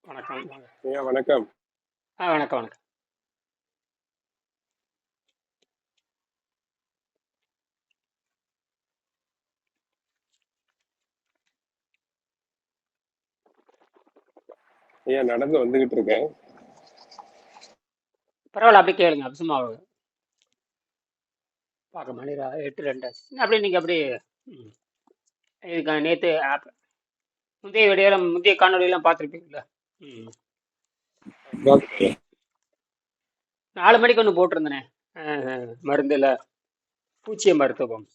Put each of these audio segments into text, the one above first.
வணக்கம். வாங்க. ஐயா வணக்கம். வணக்கம், வணக்கம். ஐயா நடந்து வந்துகிட்டு இருக்கேன். பரவாயில்ல, அப்படியே கேளுங்க. அப்படி சும்மா பார்க்க மணி 8:02 ஆச்சு. அப்படியே நீங்கள் அப்படியே ம், இதுக்கு நேற்று முந்தைய வீடியோலாம் முந்தைய காணொலியெல்லாம் பார்த்துருப்பீங்களா? ம். பாத்துக்கோங்க. 4 மணிக்கு ஒன்று போட்டிருந்தேனே, மருந்தில் பூச்சிய மருத்துவம்,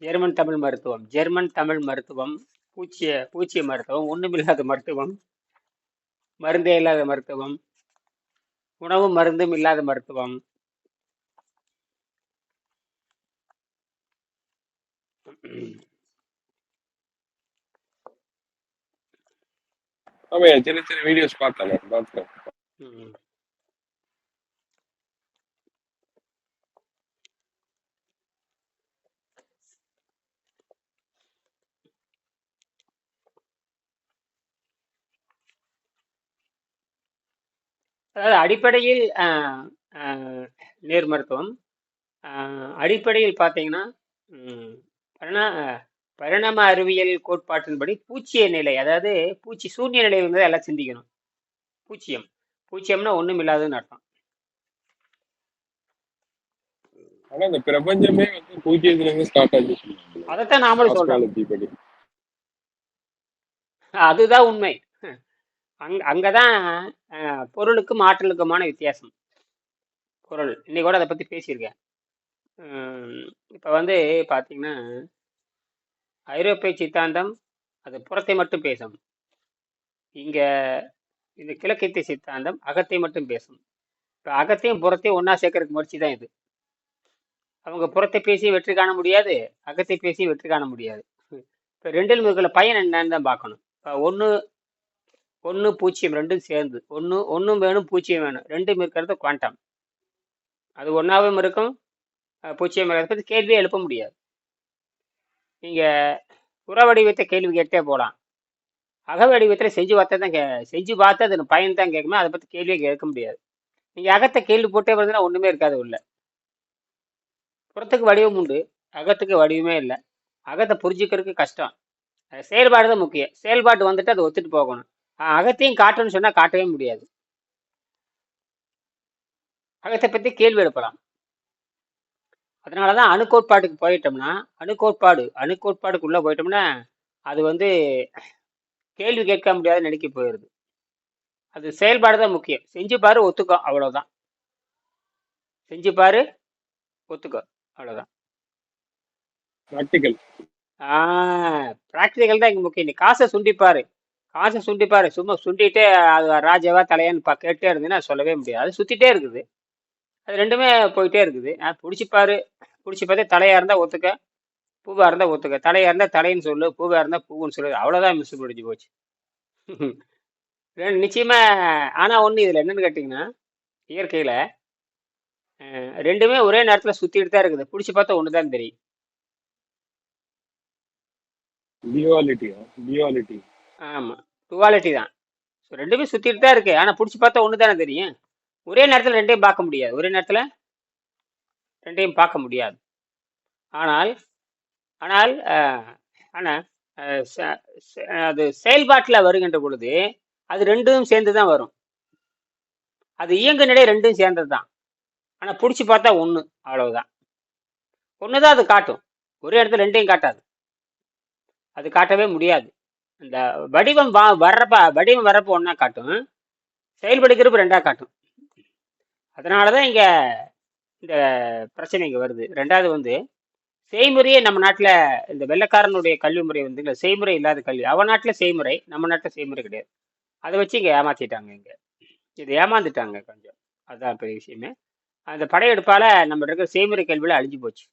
ஜெர்மன் தமிழ் மருத்துவம், பூச்சிய மருத்துவம், ஒன்றுமில்லாத மருத்துவம், மருந்தே இல்லாத மருத்துவம், உணவும் மருந்தும் இல்லாத மருத்துவம். ஆமாய்யா, சின்ன சின்ன வீடியோஸ் பார்த்தேன், நான் பார்த்தேன். ம். அதாவது அடிப்படையில் நேர் மருத்துவம், அடிப்படையில் பார்த்தீங்கன்னா, ம், பரிணா- பரிணாம அறிவியல் கோட்பாட்டின்படி பூச்சிய நிலை, அதாவது பூச்சி சூன்ய நிலை வந்து எல்லாம் சிந்திக்கணும். பூச்சியம் பூச்சியம்னா ஒண்ணும் இல்லாததுன்னு அர்த்தம். ஆனா இந்த பிரபஞ்சமே வந்து பூஜ்ஜியத்துல இருந்து ஸ்டார்ட் ஆச்சு சொல்லுவாங்க, அதைத்தான் நாமளும் சொல்றோம். ஆஸ்ட்ராலஜி படி. அதுதான் உண்மை. அங்கதான் பொருளுக்கும் ஆற்றலுக்குமான வித்தியாசம். பொருள் இன்னைக்கு கூட அதை பத்தி பேசியிருக்கேன். இப்ப வந்து பாத்தீங்கன்னா, ஐரோப்பிய சித்தாந்தம் அது புறத்தை மட்டும் பேசும். இங்க இந்த கிழக்கத்திய சித்தாந்தம் அகத்தை மட்டும் பேசும். இப்ப அகத்தையும் புறத்தையும் ஒன்னா சேர்க்கறதுக்கு முயற்சி தான் இது. அவங்க புறத்தை பேசி வெற்றி காண முடியாது, அகத்தை பேசி வெற்றி காண முடியாது. இப்போ ரெண்டில் இருக்கிற பயன் என்னன்னு தான் பார்க்கணும். இப்போ ஒன்று பூஜ்ஜியம் ரெண்டும் சேர்ந்து ஒன்றும் வேணும் பூஜ்ஜியம் வேணும் ரெண்டும் இருக்கிறது குவாண்டம். அது ஒன்றாவும் இருக்கும், பூஜ்ஜியம் இருக்கிறத பற்றி கேள்வியே எழுப்ப முடியாது. நீங்கள் புற வடிவத்தை கேள்வி கேட்டே போகலாம், அக வடிவத்தில் செஞ்சு பார்த்து அது பயன் தான் கேட்குமே, அதை பற்றி கேள்வியே கேட்க முடியாது. நீங்கள் அகத்தை கேள்வி போட்டே வருதுன்னா ஒன்றுமே இருக்காது உள்ள. புறத்துக்கு வடிவம் உண்டு, அகத்துக்கு வடிவமே இல்லை. அகத்தை புரிஞ்சுக்கிறதுக்கு கஷ்டம். செயல்பாடு தான் முக்கியம். செயல்பாடு வந்துட்டு அதை ஒத்துட்டு போகணும். அகத்தையும் காட்டணும்னு சொன்னா காட்டவே முடியாது. அகத்தை பத்தி கேள்வி எழுப்பலாம். அதனாலதான் அணுக்கோட்பாட்டுக்கு போயிட்டோம்னா, அணுக்கோட்பாடுக்குள்ள போயிட்டோம்னா அது வந்து கேள்வி கேட்க முடியாதுன்னு நினைக்க போயிடுது. அது செயல்பாடு தான் முக்கியம். செஞ்சு பாரு ஒத்துக்கோ, அவ்வளவுதான். செஞ்சு பாரு ஒத்துக்கோ, அவ்வளவுதான். ப்ராக்டிக்கல். பிராக்டிக்கல் தான் இங்க முக்கியம். நீ காசை சுண்டிப்பாரு, சும்மா சுண்டிட்டே அது ராஜாவா தலையான்னு கேட்டே இருந்ததுன்னா சொல்லவே முடியாது. அது சுத்திட்டே இருக்குது, அது ரெண்டுமே போயிட்டே இருக்குது. பிடிச்சி பார்த்தே தலையா இருந்தா ஒத்துக்க, பூவா இருந்தா ஒத்துக்க. தலையா இருந்தா தலைன்னு சொல்லு, பூவா இருந்தா பூவுன்னு சொல்லு, அவ்வளவுதான். மிஸ் முடிஞ்சு போச்சு. நிச்சயமா. ஆனா ஒண்ணு இதுல என்னன்னு கேட்டீங்கன்னா, இயற்கையில ரெண்டுமே ஒரே நேரத்துல சுத்திட்டு தான் இருக்குது. பிடிச்சி பார்த்தா ஒண்ணுதான் தெரியும். டியூவாலிட்டி. ஆமா, டுவாலிட்டி தான். ரெண்டுமே சுத்திட்டு தான் இருக்கு, ஆனா பிடிச்சி பார்த்தா ஒண்ணுதானே தெரியும். ஒரே நேரத்துல ரெண்டையும் பார்க்க முடியாது. ஆனால் ஆனால் ஆனா அது செயல்பாட்டில் வருகின்ற பொழுது அது ரெண்டும் சேர்ந்து தான் வரும். அது இயங்கு நிலை ரெண்டும் சேர்ந்தது தான். ஆனா பிடிச்சி பார்த்தா ஒண்ணு, அவ்வளவுதான். ஒண்ணுதான் அது காட்டும், ஒரே இடத்துல ரெண்டையும் காட்டாது. அது காட்டவே முடியாது. இந்த வடிவம் வர்றப்ப ஒன்னா காட்டும், செயல்படுகிறப்ப ரெண்டா காட்டும். அதனாலதான் இங்க இந்த பிரச்சனை இங்க வருது. ரெண்டாவது வந்து செய்முறையே நம்ம நாட்டுல இந்த வெள்ளைக்காரனுடைய கல்வி முறை வந்து செய்முறை இல்லாத கல்வி. அவன் நாட்டுல செய்முறை, நம்ம நாட்டுல செய்முறை கிடையாது. அதை வச்சு இங்க ஏமாத்திட்டாங்க. இது ஏமாந்துட்டாங்க கொஞ்சம். அதுதான் பெரிய விஷயமே. அந்த படையெடுப்பால நம்ம இருக்கிற செய்முறை கல்வியில அழிஞ்சு போச்சு.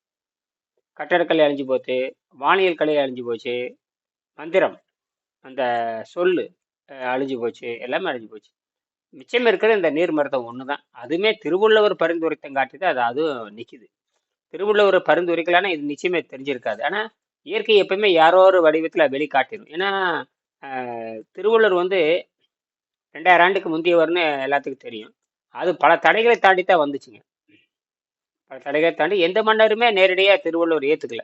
கட்டடக்கலை அழிஞ்சு போச்சு, வானியல் கலை அழிஞ்சு போச்சு, மந்திரம் அந்த சொல்லு அழிஞ்சு போச்சு, எல்லாமே அழிஞ்சு போச்சு. மிச்சம் இருக்கிறது இந்த நீர் மருத்துவம் ஒண்ணுதான். அதுவுமே திருவள்ளுவர் பரிந்துரைத்தம் காட்டுது, அதுவும் நிக்குது. திருவள்ளுவர் பரிந்துரைக்கலான்னா இது நிச்சயமே தெரிஞ்சிருக்காது. ஆனா இயற்கை எப்பவுமே யாரோ ஒரு வடிவத்துல வெளிக்காட்டிடும். ஏன்னா திருவள்ளுவர் வந்து 2000 ஆண்டுக்கு முந்தையவர்னு எல்லாத்துக்கும் தெரியும். அது பல தடைகளை தாண்டி தான் வந்துச்சுங்க. பல தடைகளை தாண்டி எந்த மன்னருமே நேரடியாக திருவள்ளுவர் ஏற்றுக்கல.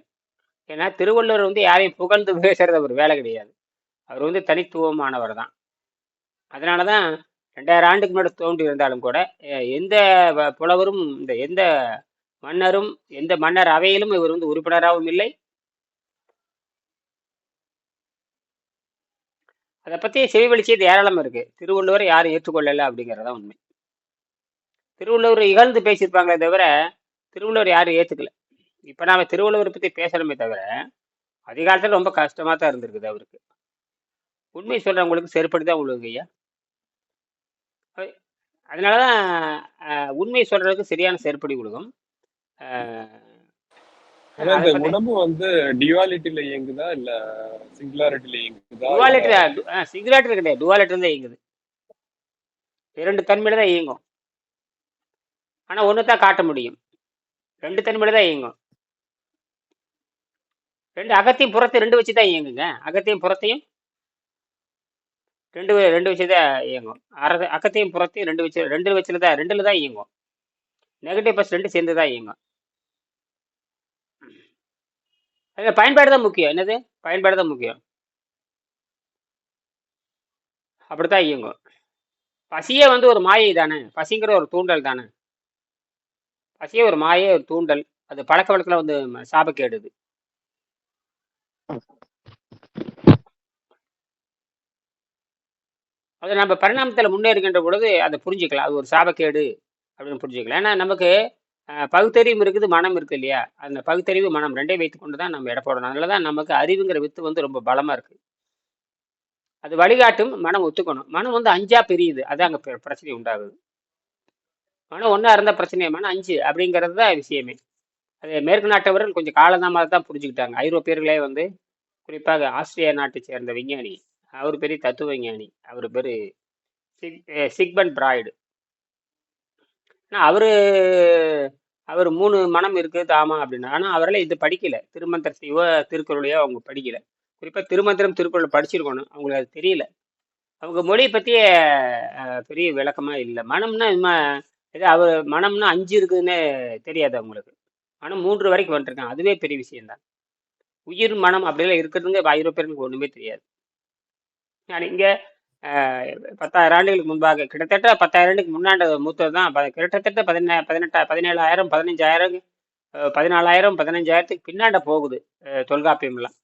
ஏன்னா திருவள்ளுவர் வந்து யாரையும் புகழ்ந்து பேசுறது அவர் வேலை கிடையாது. அவர் வந்து தனித்துவமானவர் தான். அதனால தான் 2000 ஆண்டுக்கு முன்னாடி தோன்றி இருந்தாலும் கூட எந்த புலவரும் எந்த மன்னரும் எந்த மன்னர் அவையிலும் இவர் வந்து உறுப்பினராகவும் இல்லை. அதை பற்றி செவிவழிச்சது ஏராளமாக இருக்கு. திருவள்ளுவரை யாரும் ஏற்றுக்கொள்ளலை அப்படிங்கிறதான் உண்மை. திருவள்ளுவர் இகழ்ந்து பேசியிருப்பாங்களே தவிர திருவள்ளுவர் யாரும் ஏற்றுக்கல. இப்போ நாம திருவள்ளுவரை பற்றி பேசணுமே தவிர அதிகாலத்தில் ரொம்ப கஷ்டமாக தான் இருந்திருக்குது அவருக்கு. உண்மை சொல்கிறவங்களுக்கு செருப்படி தான் விழுவுங்க ஐயா. அதனால தான் உண்மை சொல்றதுக்கு சரியான செருப்படி விழுகும். ஆனா இந்த உடம்பு வந்து டியூவாலிட்டில இயங்குதா இல்ல சிங்குலாரிட்டில இயங்குதா? சிங்குலாரிட்டி கிடையாது, டுவாலிட்டி தான் இயங்குது. 2 தன்மையில தான் இயங்கும். ஆனா ஒன்று தான் காட்ட முடியும். 2 தன்மையில தான் இயங்கும். 2 அகத்தையும் புறத்தையும் 2 வச்சு தான் இயங்குங்க. அகத்தையும் புறத்தையும் 2 வச்சு தான் இயங்கும். அகத்தையும் புறத்தையும் 2 வச்சுல தான் 2ல தான் இயங்கும். நெகட்டிவ் ப்ளஸ் 2 சேர்ந்து தான் இயங்கும். அதில் பயன்பாடு தான் முக்கியம். என்னது பயன்பாடு தான் முக்கியம். அப்படித்தான் இயங்கும். பசியே வந்து ஒரு மாயை தானே. பசிங்கிற ஒரு தூண்டல் தானே. பசியே ஒரு மாயை, ஒரு தூண்டல். அது பழக்க வழக்கத்தில் வந்து சாபக்கேடுது. அது நம்ம பரிணாமத்தில் முன்னேறுகின்ற பொழுது அதை புரிஞ்சுக்கலாம். அது ஒரு சாபக்கேடு அப்படின்னு புரிஞ்சுக்கலாம். ஏன்னா நமக்கு பகுத்தறிவும் இருக்குது, மனம் இருக்குது இல்லையா. அந்த பகுத்தறிவு மனம் 2ஐயும் வைத்துக்கொண்டு தான் நம்ம எடை போடணும். அதனால தான் நமக்கு அறிவுங்கிற வித்து வந்து ரொம்ப பலமாக இருக்குது. அது வழிகாட்டும். மனம் ஒத்துக்கணும். மனம் வந்து 5ஆ பிரியுது. அதான் அங்கே பிரச்சனை உண்டாகுது. மனம் ஒன்றா இருந்தால் பிரச்சனை, மனம் 5 அப்படிங்கிறது தான் விஷயமே. அது மேற்கு நாட்டவர்கள் கொஞ்சம் காலதாமதாக தான் புரிஞ்சுக்கிட்டாங்க. ஐரோப்பியர்களே வந்து குறிப்பாக ஆஸ்திரியா நாட்டை சேர்ந்த விஞ்ஞானி, அவர் பெரிய தத்துவ விஞ்ஞானி, அவர் பேர் சிக்மண்ட் ஃப்ராய்டு. அவர் 3 மனம் இருக்குது ஆமா அப்படின்னு. ஆனால் அவரால் இது படிக்கல. திருமந்திரத்தையோ திருக்குறளையோ அவங்க படிக்கல. குறிப்பாக திருமந்திரம் திருக்குறள் படிச்சிருக்கணும், அவங்களுக்கு அது தெரியல. அவங்க மொழியை பற்றிய பெரிய விளக்கமாக இல்லை. மனம்னா அவர் மனம்னா 5 இருக்குதுன்னு தெரியாது அவங்களுக்கு. மனம் 3 வரைக்கும் வந்துருக்காங்க. அதுவே பெரிய விஷயம்தான். உயிர் மனம் அப்படிலாம் இருக்கிறதுங்க ஐரோப்பியர்களுக்கு ஒன்றுமே தெரியாது. நான் இங்கே 10,000 ஆண்டுகளுக்கு முன்பாக, கிட்டத்தட்ட 10,000 ஆண்டுக்கு முன்னாடி மூத்தது தான். கிட்டத்தட்ட 17,000 15,000 14,000 15,000த்துக்கு பின்னாண்ட போகுது தொல்காப்பியம்லாம்.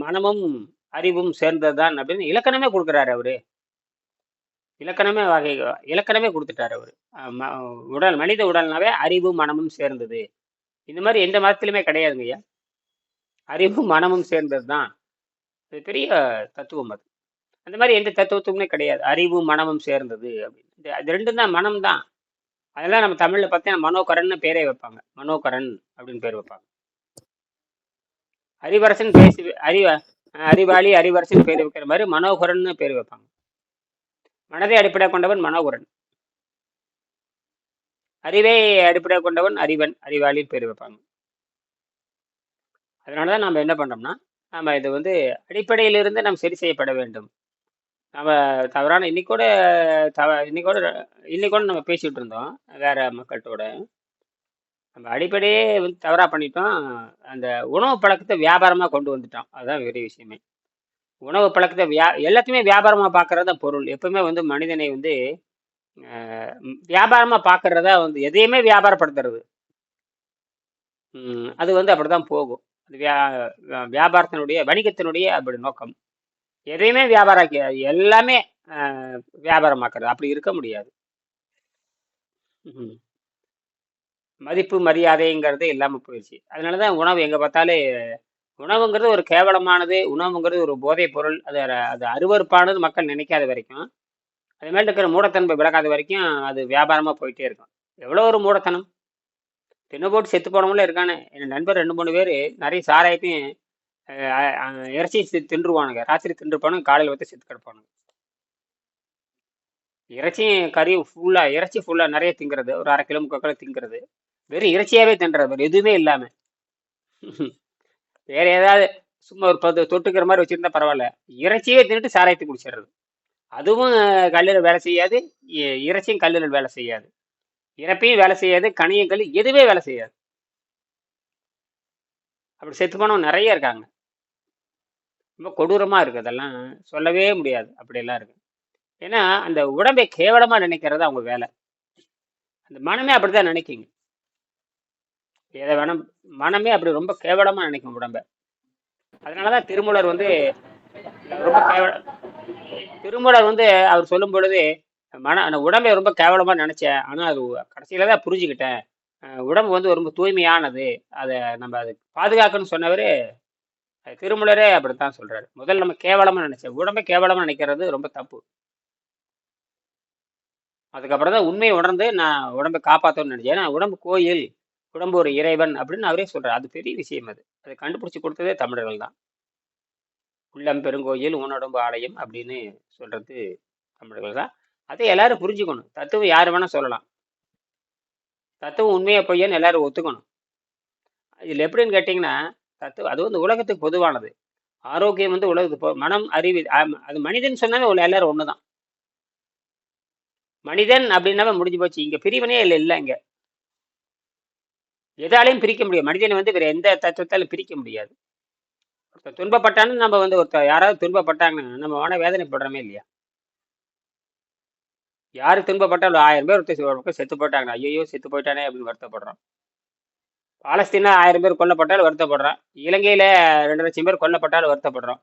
மனமும் அறிவும் சேர்ந்தது தான் அப்படின்னு இலக்கணமே கொடுக்குறாரு அவரு. இலக்கணமே கொடுத்துட்டாரு அவரு. மனித உடல்னாவே அறிவும் மனமும் சேர்ந்தது. இந்த மாதிரி எந்த மதத்திலுமே கிடையாதுங்க ஐயா. அறிவும் மனமும் சேர்ந்தது தான். அது பெரிய தத்துவம். அது அந்த மாதிரி எந்த தத்துவத்துக்குமே கிடையாது. அறிவும் மனமும் சேர்ந்தது அப்படின்னு. அது 2 தான், மனம் தான். அதெல்லாம் நம்ம தமிழில் பார்த்தீங்கன்னா மனோகரன் பேரே வைப்பாங்க. மனோகரன் அப்படின்னு பேர் வைப்பாங்க. அறிவரசன் அறிவாளி அறிவரசன் பேர் வைக்கிற மாதிரி மனோகரன் பேர் வைப்பாங்க. மனதை அடிப்படையாக கொண்டவன் மனோகரன், அறிவை அடிப்படையாக கொண்டவன் அறிவன், அறிவாளின்னு பேர் வைப்பாங்க. அதனால தான் நம்ம என்ன பண்ணுறோம்னா, நம்ம இது வந்து அடிப்படையிலிருந்து நம்ம சரி செய்யப்பட வேண்டும். நம்ம தவறான இன்னைக்கூட நம்ம பேசிகிட்டு இருந்தோம் வேற மக்கள்கிட்ட. நம்ம அடிப்படையே வந்து தவறாக பண்ணிட்டோம். அந்த உணவு பழக்கத்தை வியாபாரமாக கொண்டு வந்துட்டோம். அதுதான் பெரிய விஷயமே. உணவு பழக்கத்தை எல்லாத்தையுமே வியாபாரமாக பார்க்கறது தான் பொருள். எப்பவுமே வந்து மனிதனை வந்து வியாபாரமாக பார்க்கறதா வந்து எதையுமே வியாபாரப்படுத்துறது. அது வந்து அப்படிதான் போகும். அது வியாபாரத்தினுடைய வணிகத்தினுடைய அப்படி நோக்கம். எதையுமே எல்லாமே வியாபாரமாக்குறது. அப்படி இருக்க முடியாது. மதிப்பு மரியாதைங்கிறது இல்லாமல் போயிடுச்சு. அதனாலதான் உணவு எங்க பார்த்தாலே உணவுங்கிறது ஒரு கேவலமானது, உணவுங்கிறது ஒரு போதைப் பொருள், அது அருவருப்பானது மக்கள் நினைக்காத வரைக்கும், அது மேலே இருக்கிற மூடத்தன்மை விலகாத வரைக்கும் அது வியாபாரமா போயிட்டே இருக்கும். எவ்வளோ ஒரு மூடத்தனம். தின்னு போட்டு செத்து போனவங்களே இருக்கானே. என் நண்பர் 2-3 பேர் நிறைய சாராயத்தையும் இறைச்சி தின்றுவானுங்க. ராத்திரி தின்றுப்பானுங்க, காலையில் வந்து செத்து கிடப்பானுங்க. இறைச்சியும் கறியும் இறைச்சி ஃபுல்லாக நிறைய திங்கிறது, ஒரு 1/2 கிலோ 3/4 கிலோ திங்கிறது, வெறும் இறைச்சியாவே தின்றது, வேறு எதுவுமே இல்லாமல். வேற ஏதாவது சும்மா ஒரு தொட்டுக்கிற மாதிரி வச்சிருந்தா பரவாயில்ல. இறைச்சியே தின்னுட்டு சாராயத்தை குடிச்சிடுறது. அதுவும் கல்லீரல் வேலை செய்யாது. இறைச்சியும் கல்லீரல் வேலை செய்யாது. இறப்பையும் வேலை செய்யாது. கணையும் கல் எதுவே வேலை செய்யாது. அப்படி செத்து போனவங்க நிறைய இருக்காங்க. ரொம்ப கொடூரமா இருக்கு. அதெல்லாம் சொல்லவே முடியாது. அப்படியெல்லாம் இருக்கு. ஏன்னா அந்த உடம்பை கேவலமா நினைக்கிறது அவங்க வேலை. அந்த மனமே அப்படித்தான் நினைக்குங்க. எதை வேணும், மனமே அப்படி ரொம்ப கேவலமா நினைக்கும் உடம்ப. அதனாலதான் திருமூலர் வந்து ரொம்ப திருமூலர் வந்து அவர் சொல்லும் பொழுது அந்த உடம்பை ரொம்ப கேவலமா நினைச்சேன். ஆனா அது கடைசியில தான் புரிஞ்சுக்கிட்டேன். உடம்பு வந்து ரொம்ப தூய்மையானது. அதை நம்ம அதை பாதுகாக்கணும்னு சொன்னவரு திருமூலரே அப்படித்தான் சொல்றாரு. முதல்ல நம்ம கேவலமா நினைச்சேன். உடம்பை கேவலமா நினைக்கிறது ரொம்ப தப்பு. அதுக்கப்புறம் தான் உண்மையை உணர்ந்து நான் உடம்பை காப்பாற்றணும்னு நினைச்சேன். ஏன்னா உடம்பு கோயில், உடம்பு ஒரு இறைவன் அப்படின்னு அவரே சொல்றாரு. அது பெரிய விஷயம். அதை கண்டுபிடிச்சு கொடுத்ததே தமிழர்கள் தான். உள்ளம் பெருங்கோயில் ஊனடம்பு ஆலயம் அப்படின்னு சொல்றது தமிழர்கள் தான். அதை எல்லாரும் புரிஞ்சுக்கணும். தத்துவம் யாரு வேணா சொல்லலாம். தத்துவம் உண்மையை பொய்யன்னு எல்லாரும் ஒத்துக்கணும். இதுல எப்படின்னு கேட்டீங்கன்னா, தத்துவம் அது வந்து உலகத்துக்கு பொதுவானது. ஆரோக்கியம் வந்து உலகத்துக்கு மனம் அறிவு அது மனிதன் சொன்னாவே எல்லாரும் ஒண்ணுதான். மனிதன் அப்படின்னாவே முடிஞ்சு போச்சு. இங்க பிரிவினே இல்லை இங்க. எதாலையும் பிரிக்க முடியாது. மனிதனை வந்து வேற எந்த தத்துவத்தாலும் பிரிக்க முடியாது. ஒருத்தர் துன்பப்பட்டான்னு நம்ம வந்து யாராவது துன்பப்பட்டாங்கன்னா நம்ம மன வேதனைப்படுறோமே இல்லையா? யாரு துன்பப்பட்டாலும் 1000 பேர் ஒருத்தர் செத்து போயிட்டாங்க, ஐயோ செத்து போயிட்டானே அப்படின்னு வருத்தப்படுறோம். பாலஸ்தீனா 1000 பேர் கொல்லப்பட்டாலும் வருத்தப்படுறோம். இலங்கையில 2,00,000 பேர் கொல்லப்பட்டாலும் வருத்தப்படுறோம்.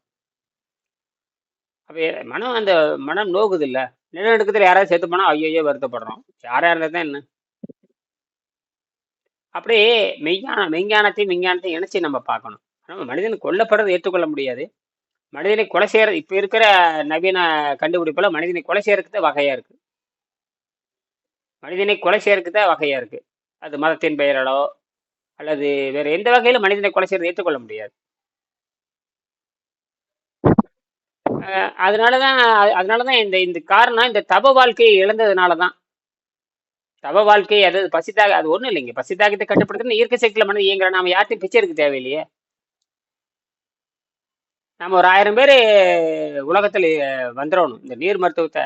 அப்ப மனம் அந்த மனம் நோகுது இல்ல. நிலநடுக்கத்துல யாராவது செத்து போனா ஐயோ வருத்தப்படுறோம். யாரா இருந்தா தான் என்ன. அப்படியே மெய்ஞானத்தையும் விஞ்ஞானத்தையும் இணைச்சு நம்ம பார்க்கணும். நம்ம மனிதன் கொல்லப்படுறது ஏற்றுக்கொள்ள முடியாது. மனிதனை கொலை செய்யறது இப்ப இருக்கிற நவீன கண்டுபிடிப்புல மனிதனை கொலை செய்யறதுக்கு தான் வகையா இருக்கு. மனிதனை கொலை செய்யறதுக்கு தான் வகையா இருக்கு. அது மதத்தின் பெயராலோ அல்லது வேற எந்த வகையில மனிதனை கொலை செய்யறது ஏற்றுக்கொள்ள முடியாது. அதனாலதான் இந்த இந்த காரணம் இந்த தப வாழ்க்கையை இழந்ததுனாலதான். தவ வாழ்க்கை அதாவது பசித்தாக அது ஒண்ணும் இல்லைங்க. பசித்தாகத்தை கட்டுப்படுத்துன்னு இயற்கை சக்தியில மனிதன் இயங்குற. நாம யார்ட்டையும் பிச்சை எடுக்க தேவையில்லையே. நம்ம ஒரு 1000 பேர் உலகத்துல வந்துடணும். இந்த நீர் மருத்துவத்தை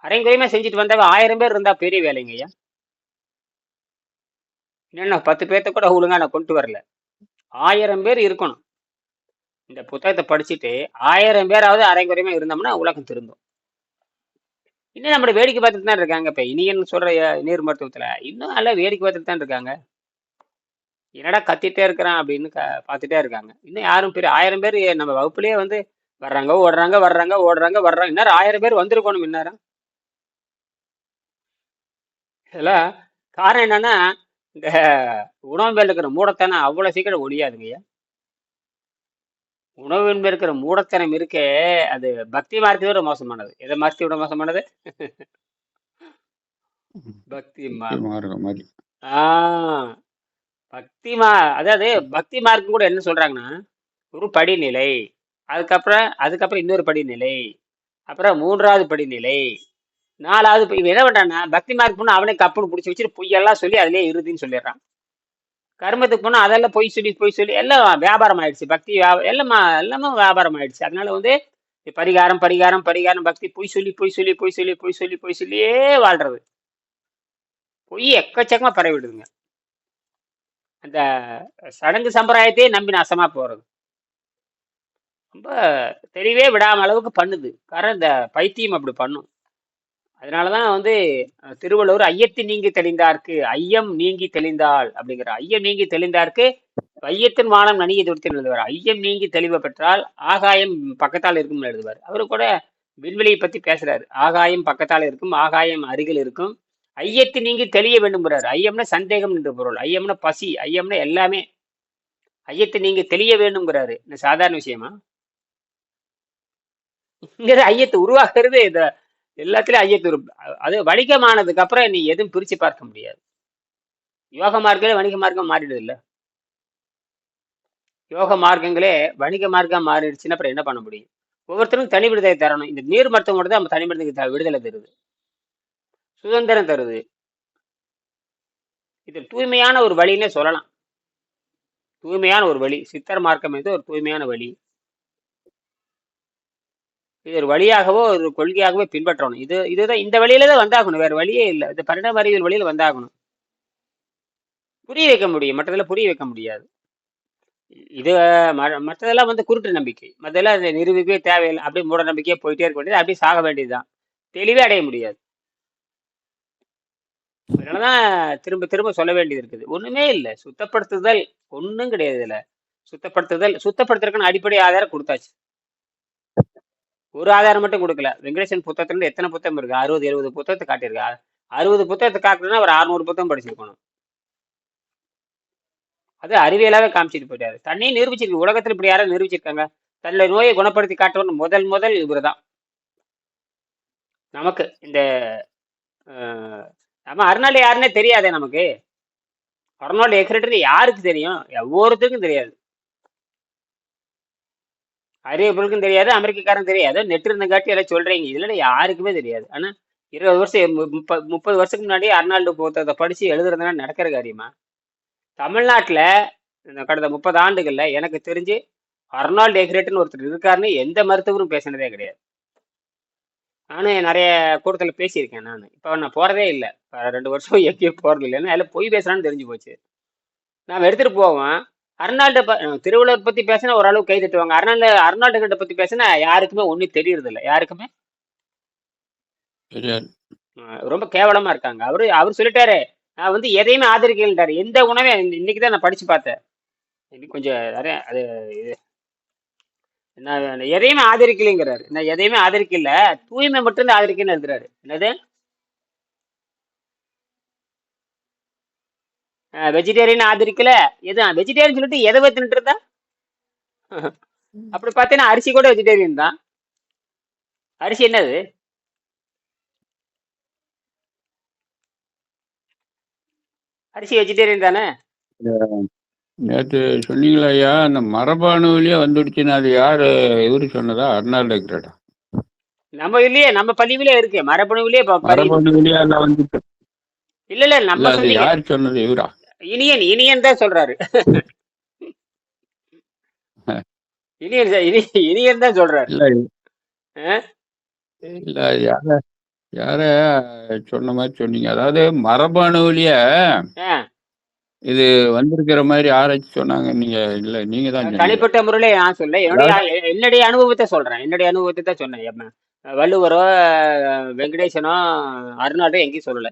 அரைங்குறையுமா செஞ்சுட்டு வந்தவ 1000 பேர் இருந்தா பெரிய வேலைங்க ஐயா. இன்னும் நான் 10 பேர்த்த கூட ஒழுங்கா நான் கொண்டு வரல. 1000 பேர் இருக்கணும். இந்த புத்தகத்தை படிச்சுட்டு 1000 பேராவது அரைங்குறையுமா இருந்தோம்னா உலகம் திருந்தும். இன்னும் நம்மள வேடிக்கை பார்த்துட்டு தான் இருக்காங்க. இப்ப இனியன் சொல்ற நீர் மருத்துவத்துல இன்னும் நல்லா வேடிக்கை பார்த்துட்டு தான் இருக்காங்க. என்னடா கத்திட்டே இருக்கிறான் அப்படின்னு பார்த்துட்டே இருக்காங்க. இன்னும் யாரும் பெரிய 1000 பேர் நம்ம வகுப்புலயே வந்து வர்றாங்க ஓடுறாங்க வர்றாங்க ஓடுறாங்க வர்றாங்க. இந்நேரம் 1000 பேர் வந்திருக்கணும் இந்நேரம். இதெல்லாம் காரணம் என்னன்னா இந்த உணவு மேல இருக்கிற மூடத்தனம் அவ்வளவு சீக்கிரம் ஒழியாதுங்கய்யா. உணவு மேல இருக்கிற மூடத்தனம் இருக்கே அது பக்தி மார்க்கத்தை விட மோசமானது. எதை மார்க்கத்தை விட மோசமானது? பக்தி மார்க்கம் மாதிரி. அதாவது பக்தி மார்க்கம் கூட என்ன சொல்றாங்கன்னா ஒரு படிநிலை, அதுக்கப்புறம் இன்னொரு படிநிலை, அப்புறம் 3வது படிநிலை, 4வது. இவன் என்ன பண்றான்னா பக்தி மார்க் போனா அவனே கப்புன்னு பிடிச்சி வச்சுட்டு பொய்யெல்லாம் சொல்லி அதுலயே இறுதின்னு சொல்லிடுறான். கர்மத்துக்கு போனா அதெல்லாம் பொய் சொல்லி எல்லாம் வியாபாரம் ஆயிடுச்சு. பக்தி எல்லாமே வியாபாரம் ஆயிடுச்சு. அதனால வந்து பரிகாரம் பரிகாரம் பரிகாரம் பக்தி பொய் சொல்லியே வாழ்றது. பொய் எக்கச்சக்கமா பரவிடுதுங்க. அந்த சடங்கு சம்பிரதாயத்தையே நம்பி நாசமா போறது. ரொம்ப தெளிவே விடாம அளவுக்கு பண்ணுது. காரணம் இந்த பைத்தியம் அப்படி பண்ணும். அதனாலதான் வந்து திருவள்ளுவர் ஐயத்தின் நீங்கி தெளிந்தார்க்கு ஐயம் நீங்கி தெளிந்தாள் அப்படிங்கிற. ஐயம் நீங்கி தெளிந்தார்க்கு வையத்தின் வானம் நனியை துடித்து எழுதுவார். ஐயம் நீங்கி தெளிவை பெற்றால் ஆகாயம் பக்கத்தால் இருக்கும்னு எழுதுவார். அவரு கூட விண்வெளியை பத்தி பேசுறாரு. ஆகாயம் பக்கத்தால் இருக்கும், ஆகாயம் அருகில் இருக்கும், ஐயத்து நீங்கி தெளிய வேண்டும்ங்கிறாரு. ஐயம்னா சந்தேகம் என்று பொருள். ஐயம்னா பசி, ஐயம்னா எல்லாமே. ஐயத்தை நீங்க தெளிய வேண்டும்ங்கிறாரு. இந்த சாதாரண விஷயமா? இங்க ஐயத்தை உருவாக்குறது இத எல்லாத்துலயும் ஐயத்து அது வணிகமானதுக்கு அப்புறம் நீ எதுவும் பிரிச்சு பார்க்க முடியாது. யோக மார்க்கங்களே வணிக மார்க்கம் மாறிடுது இல்ல. யோக மார்க்கங்களே வணிக மார்க்கம் மாறிடுச்சுன்னா அப்புறம் என்ன பண்ண முடியும்? ஒவ்வொருத்தரும் தனி விடுதலை தரணும். இந்த நீர் மருத்துவம் மட்டும் தான் நம்ம தனி விடுதலை தருது, சுதந்திரம் தருது. இது தூய்மையான ஒரு வழின்னே சொல்லலாம். தூய்மையான ஒரு வழி. சித்தர் மார்க்கம் என்பது ஒரு தூய்மையான வழி. இது ஒரு வழியாகவோ ஒரு கொள்கையாகவோ பின்பற்றணும். இதுதான் இந்த வழியில தான் வந்தாகணும். வேற வழியே இல்லை. இந்த பரிணாம அறிவியல் வழியில வந்தாகணும். புரிய வைக்க முடியும், மற்றதெல்லாம் புரிய வைக்க முடியாது. இது மற்றதெல்லாம் வந்து குருட்டு நம்பிக்கை. மற்றதெல்லாம் அதை நிரூபிக்கவே தேவையில்லை. அப்படியே மூட நம்பிக்கையே போயிட்டே இருக்க வேண்டியது, அப்படியே சாக வேண்டியதுதான். தெளிவே அடைய முடியாது. அதனாலதான் திரும்ப திரும்ப சொல்ல வேண்டியது இருக்குது. ஒண்ணுமே இல்லை, சுத்தப்படுத்துதல் ஒண்ணும் கிடையாது. இதுல சுத்தப்படுத்துறதுக்குன்னு அடிப்படை ஆதாரம் கொடுத்தாச்சு. ஒரு ஆதாரம் மட்டும் கொடுக்கல. வெங்கடேசன் புத்தகத்துல இருந்து எத்தனை புத்தகம் இருக்கு? 60-70 புத்தகத்தை காட்டியிருக்கா. 60 புத்தகத்தை காட்டணும்னா ஒரு 600 புத்தகம் படிச்சிருக்கணும். அது அறிவியலாவே காமிச்சிட்டு போயிட்டாரு. தன்னையும் நிரூபிச்சிருக்கு. உலகத்துல இப்படி யாரும் நிரூபிச்சிருக்காங்க? தன்னுடைய நோயை குணப்படுத்தி காட்டணும் முதல் இவர் தான். நமக்கு இந்த நம்ம அர்னால்டு யாருன்னே தெரியாதே நமக்கு. அர்னால்டு எக்ரேட்டர் யாருக்கு தெரியும்? ஒவ்வொருத்தருக்கும் தெரியாது. அறிவியலுக்கும் தெரியாது, அமெரிக்காரன் தெரியாது. நெட் இருந்த காட்டி எல்லாம் சொல்றீங்க. இதுல யாருக்குமே தெரியாது. ஆனா 20 வருஷம் 30 வருஷத்துக்கு முன்னாடி அர்னால்டு புத்தகத்தை படிச்சு எழுதுறதுனா நடக்கிற காரியமா? தமிழ்நாட்டுல இந்த கடந்த 30 ஆண்டுகள்ல எனக்கு தெரிஞ்சு அர்னால்டு எக்ரேட்னு ஒருத்தர் இருக்காருன்னு எந்த மருத்துவரும் பேசினதே கிடையாது. நானும் நிறைய கூட்டத்தில் பேசியிருக்கேன். இப்போ நான் போறதே இல்லை. 2 வருஷம் எங்கேயும் போறது இல்லைன்னா எல்லாம் பொய் பேசுறான்னு தெரிஞ்சு போச்சு. நான் எடுத்துட்டு போவேன். அர்னால்டு திருவள்ளுவர் பத்தி பேசினா ஓரளவு கை தட்டுவாங்க. அர்னால்டு கிட்ட பத்தி பேசினா யாருக்குமே ஒன்றும் தெரியறது இல்லை. யாருக்குமே ரொம்ப கேவலமா இருக்காங்க. அவர் சொல்லிட்டாரு, நான் வந்து எதையுமே ஆதரிக்கலன்றாரு. எந்த உணவே இன்னைக்கு தான் நான் படிச்சு பார்த்தேன். இன்னைக்கு கொஞ்சம் நிறைய அது நான் எதையுமே ஆதரிக்கலைங்கிறாரு. நான் எதையுமே ஆதரிக்கல, தூய்மை மட்டும் ஆதரிக்கன்னு எழுதுறாரு. என்னது வெஜிடேரியன் ஆதரிக்கல? எது வெஜிடேரியன் சொல்லிட்டு எதை வச்சுட்டு இருந்தா? அப்படி பார்த்தீங்கன்னா அரிசி கூட வெஜிடேரியன் தான். அரிசி என்னது? அரிசி வெஜிடேரியன் தானே? நேற்று சொன்னீங்களா ஐயா, அந்த மரபணுவிலேயே வந்துடுச்சுன்னு அது யாரு இவரு சொன்னதா? அர்னால்டு எக்ரேட்டா? நம்ம இல்லையே, நம்ம பதிவிலே இருக்கு. மரபணுவிலே மரபணுவிலேயே எல்லாம் வந்துட்டு. இல்ல நம்ம சொன்னீங்க. யார் சொன்னது? இவரா? இனியன் தான் சொல்றாரு. இனியன் தான் சொல்றாரு. இல்ல யார சொன்ன மாதிரி சொன்னீங்க. அதாவது மரபணுவிலேயே இது வந்திருக்கிற மாதிரி ஆராய்ச்சி சொன்னாங்க. நீங்க தான் தனிப்பட்ட முறையில நான் சொல்ல, என்னுடைய அனுபவத்தை சொல்றேன். என்னுடைய அனுபவத்தை தான் சொன்னேன். வள்ளுவரோ வெங்கடேசனோ அருணாட்டோ எங்கேயும் சொல்லல.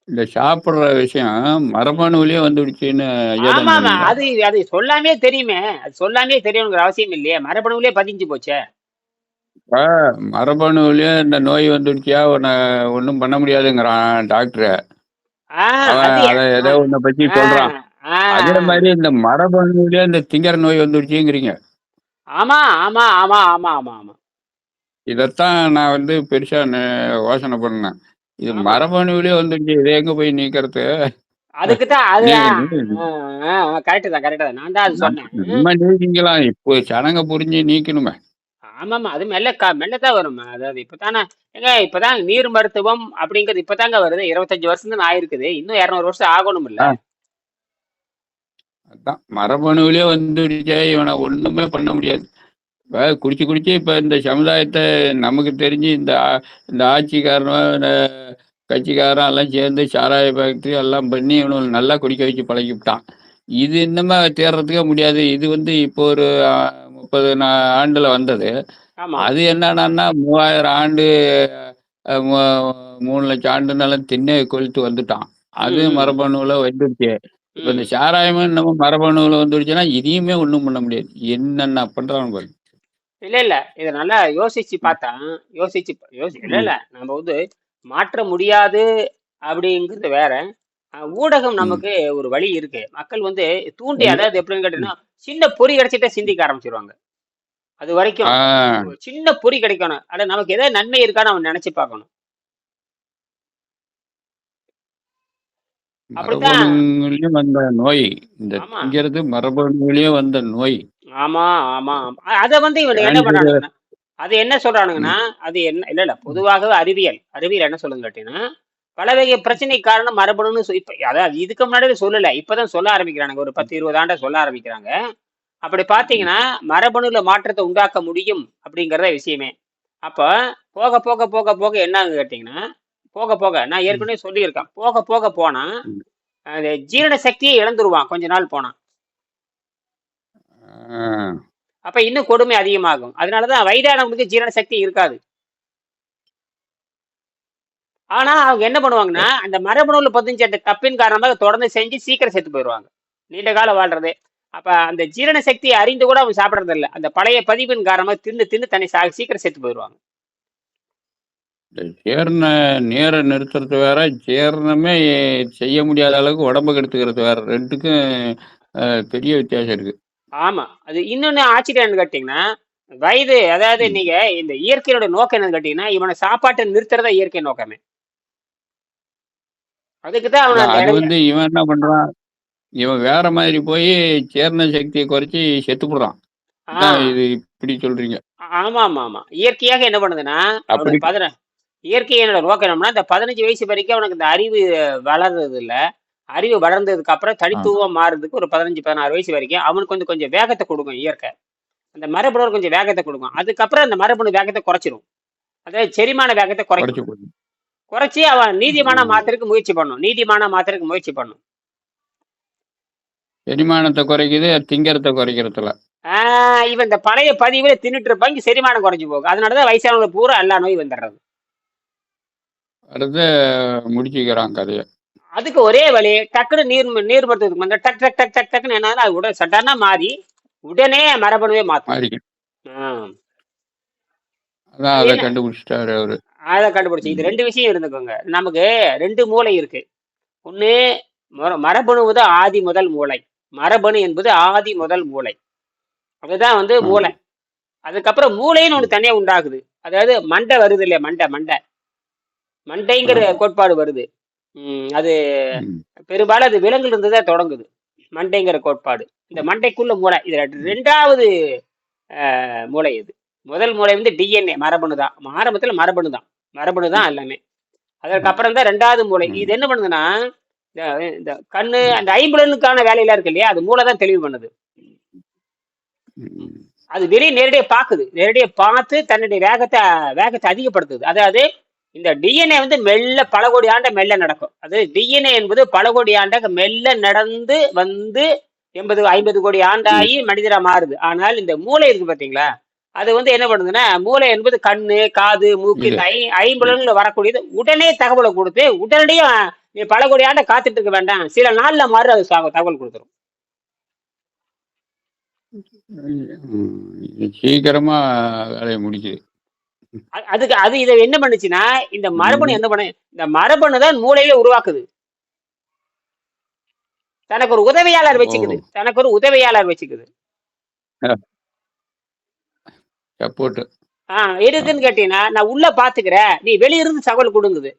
இந்த சாப்பிடுற விஷயம் மரபணுவிலேயே வந்துடுச்சுன்னு. ஆமா அது சொல்லாமே தெரியுமே. அது சொல்லாமே தெரியணுங்கிற அவசியம் இல்லையே. மரபணுவிலேயே பதிஞ்சு போச்சே. மரபணுவிலேயே இந்த நோய் வந்துடுச்சியா ஒன்னும் பண்ண முடியாதுங்கிறான் டாக்டர். அதை ஏதோ ஒன்ன பத்தி சொல்றான். அதே மாதிரி இந்த மரபணுவிலேயே இந்த திங்கர நோய் வந்துடுச்சுங்கிறீங்க. ஆமா ஆமா ஆமா ஆமா ஆமா ஆமா இதத்தான் நான் வந்து பெருசா யோசனை பண்ணேன். இது மரபணுவிலே வந்துடுச்சு, இதை எங்க போய் நீக்கிறது? அதுக்குதான் கரெக்ட் தான். நான் தான் அது சொன்னேன். நம்ம நீக்கிக்கலாம், இப்போ ஜனங்க புரிஞ்சு நீக்கணுமே. ஆமாமா, அது மெல்லதான் வரும். அதாவது இப்பதான் நீர் மருத்துவம் அப்படிங்கிறது இப்பதாங்க வருது. 25 வருஷம் தான் ஆயிருக்குது. இன்னும் 200 வருஷம் ஆகணும் இல்ல? அதான் மரபணுவிலே வந்துடுச்சே, இவனை ஒண்ணுமே பண்ண முடியாது. இப்போ குடிச்சு இப்போ இந்த சமுதாயத்தை நமக்கு தெரிஞ்சு இந்த ஆட்சிக்காரனும் கட்சிக்காரன் எல்லாம் சேர்ந்து சாராய ஃபேக்டரி எல்லாம் பண்ணி இவனுக்கு நல்லா குடிக்க வச்சு பழகிவிட்டான். இது இன்னுமே தேர்றதுக்கே முடியாது. இது வந்து இப்போ ஒரு 30 ஆண்டுல வந்தது. அது என்னன்னா 3000 ஆண்டு 3 லட்சம் ஆண்டுனாலும் திண்ணை கொளுத்து வந்துட்டான். அது மரபணுல வந்துடுச்சு. இப்ப இந்த சாராயமும் நம்ம மரபணுல வந்துடுச்சுன்னா இதையுமே ஒண்ணும் பண்ண முடியாது. என்னென்ன பண்றாங்க பாரு. இல்ல இத நல்லா யோசிச்சு பார்த்தா இல்ல நம்ம வந்து மாற்ற முடியாது அப்படிங்கிறது வேற. ஊடகம் நமக்கு ஒரு வழி இருக்கு. மக்கள் வந்து தூண்டி, அதாவது எப்படின்னு கேட்டீங்கன்னா, சின்ன பொறி கிடைச்சிட்டா சிந்திக்க ஆரம்பிச்சிருவாங்க. அது வரைக்கும் சின்ன பொறி கிடைக்கணும். அட நமக்கு ஏதாவது நன்மை இருக்கான்னு அவன் நினைச்சு பார்க்கணும். மரபணுவிலையும் வந்த நோய் இந்த மரபணுவிலேயே வந்த நோய். ஆமா ஆமா அத வந்து இவன் என்ன பண்றானுங்கன்னா, அது என்ன சொல்றானுங்கன்னா, அது என்ன இல்ல பொதுவாகவே அறிவியல் என்ன சொல்லுங்க கேட்டீங்கன்னா, பல வகை பிரச்சனைக்கு காரணம் மரபணுன்னு இப்ப அதாவது இதுக்கு முன்னாடி சொல்லல, இப்பதான் சொல்ல ஆரம்பிக்கிறாங்க, ஒரு 10-20 ஆண்டா சொல்ல ஆரம்பிக்கிறாங்க. அப்படி பாத்தீங்கன்னா மரபணுல மாற்றத்தை உண்டாக்க முடியும் அப்படிங்கறத விஷயமே. அப்ப போக போக போக போக என்னன்னு கேட்டீங்கன்னா, போக போக நான் ஏற்கனவே சொல்லியிருக்கேன், போக போக போனா அந்த ஜீரண சக்தியை இழந்துருவான் கொஞ்ச நாள் போனா. அப்ப இன்னும் கொடுமை அதிகமாகும். அதனாலதான் வயதானவங்களுக்கு ஜீரண சக்தி இருக்காது. ஆனா அவங்க என்ன பண்ணுவாங்கன்னா, அந்த மரபணுல பதிஞ்ச அந்த தப்பின் காரணமாக தொடர்ந்து செஞ்சு சீக்கிரம் செத்து போயிடுவாங்க, நீண்ட காலம் வாழ்றது. அப்ப அந்த ஜீரண சக்தியை அறிந்து கூட அவங்க சாப்பிடறது இல்லை. அந்த பழைய பதிவின் காரணமாக தின்னு தின்னு தன்னை சீக்கிரம் செத்து போயிடுவாங்க. ஜீரண நேர நிறுத்துறது வேற, ஜீரணமே செய்ய முடியாத அளவுக்கு உடம்பு கெடுத்துக்கிறது வேற, ரெண்டுக்கும் பெரிய வித்தியாசம் இருக்கு. ஆமா, அது இன்னொன்னு ஆச்சரியம் கேட்டீங்கன்னா, வயது அதாவது நீங்க இந்த இயற்கையோட நோக்கம் என்னன்னு கேட்டீங்கன்னா, இவனை சாப்பாட்டை நிறுத்துறதா இயற்கை நோக்கமே. அதுக்குதான் அவன் அது வந்து இவன் என்ன பண்றான், இவன் வேற மாதிரி போய் ஜீரண சக்தியை குறைச்சி செத்து போடுறான். இது இப்படி சொல்றீங்க? ஆமா ஆமா ஆமா, இயற்கையாக என்ன பண்ணுதுன்னா, அவனுக்கு இயற்கையோட நோக்கம் என்னன்னா, இந்த 15 வயசு வரைக்கும் அவனுக்கு இந்த அறிவு வளர்றது இல்ல. அறிவு வளர்ந்ததுக்கு அப்புறம் தனித்துவம் மாறுறதுக்கு ஒரு 15-16 வயசு வரைக்கும் அவனுக்கு கொஞ்சம் கொஞ்சம் வேகத்தை கொடுக்கும் இயற்கை. அந்த மரபணு கொஞ்சம் வேகத்தை கொடுக்கும். அதுக்கப்புறம் அந்த மரபணு வேகத்தை குறைச்சிரும். அதாவது செரிமான வேகத்தை குறைச்சி அவன் நீதிமான மாத்திரக்கு முயற்சி பண்ணும். செரிமானத்தை குறைக்குது, திங்கறத குறைக்கிறதுல. இவன் இந்த பழைய பதிவுல தின்னுட்டு இருப்பாங்க, செரிமானம் குறைஞ்சு போகும். அதனாலதான் வயசானவங்க பூரா எல்லா நோய் வந்துடுறது. முடிச்சுக்கிறான் கதையை. அதுக்கு ஒரே வழி, டக்குனு நீர்மருத்துவத்துக்கு வந்து டக் டக் டக் டக் டக்குன்னு என்ன அது உடனே சட்டனா மாறி உடனே மரபணுவே மாற்றும். அதை கண்டுபிடிச்சிட்டாரு அவரு. அதை கண்டுபிடிச்சு இது 2 விஷயம் இருந்துக்கோங்க. நமக்கு 2 மூளை இருக்கு. ஒண்ணு மரபணு தான் ஆதி முதல் மூளை. மரபணு என்பது ஆதி முதல் மூளை, அதுதான் வந்து மூளை. அதுக்கப்புறம் மூளைன்னு ஒண்ணு தனியா உண்டாகுது. அதாவது மண்டை வருது இல்லையா, மண்டைங்கிற கோட்பாடு வருது. அது பெரும்பாலும் அது விலங்குல இருந்துதான் தொடங்குது, மண்டைங்கிற கோட்பாடு. இந்த மண்டைக்குள்ள மூளை, இது 2வது மூளை. இது முதல் மூளை வந்து டிஎன்ஏ, மரபணு தான். ஆரம்பத்துல மரபணு தான் எல்லாமே. அதற்கப்புறம் தான் 2வது மூளை. இது என்ன பண்ணுதுன்னா, இந்த கண்ணு அந்த ஐம்புலனுக்கான வேலையெல்லாம் இருக்கு இல்லையா, அது மூளை தான் தெளிவு பண்ணுது. அது வெளியே நேரடியாக பாக்குது, நேரடியாக பார்த்து தன்னுடைய வேகத்தை அதிகப்படுத்துது. அதாவது இந்த டிஎன்ஏ வந்து பல கோடி ஆண்ட மெல்ல நடக்கும். அது டிஎன்ஏ என்பது பல கோடி ஆண்டாக மெல்ல நடந்து வந்து 80-50 கோடி ஆண்டாகி மனிதரா மாறுது. ஆனால் இந்த மூளை இருக்கு பாத்தீங்களா, அது வந்து என்ன பண்ணுதுன்னா, மூளை என்பது கண்ணு, காது, மூக்கு, இந்த ஐம்புலன்ல வரக்கூடியது உடனே தகவலை கொடுத்து உடனடியாக நீ பல கோடி ஆண்டை காத்துட்டு இருக்க வேண்டாம், சில நாள்ல மாறு அது தகவல் கொடுத்துரும். சீக்கிரமா வேலையை முடிக்குது. அதுக்கு அது இதை என்ன பண்ணுச்சுன்னா, இந்த மரபணு என்ன பண்ண, இந்த மரபணு தான் மூளையில உருவாக்குது. தனக்கு ஒரு உதவியாளர் வச்சுக்குது. எதுக்குன்னு கேட்டீங்கன்னா, நான் உள்ள பாத்துக்கிறேன், நீ வெளியிருந்து தகவல் கொடுங்குது.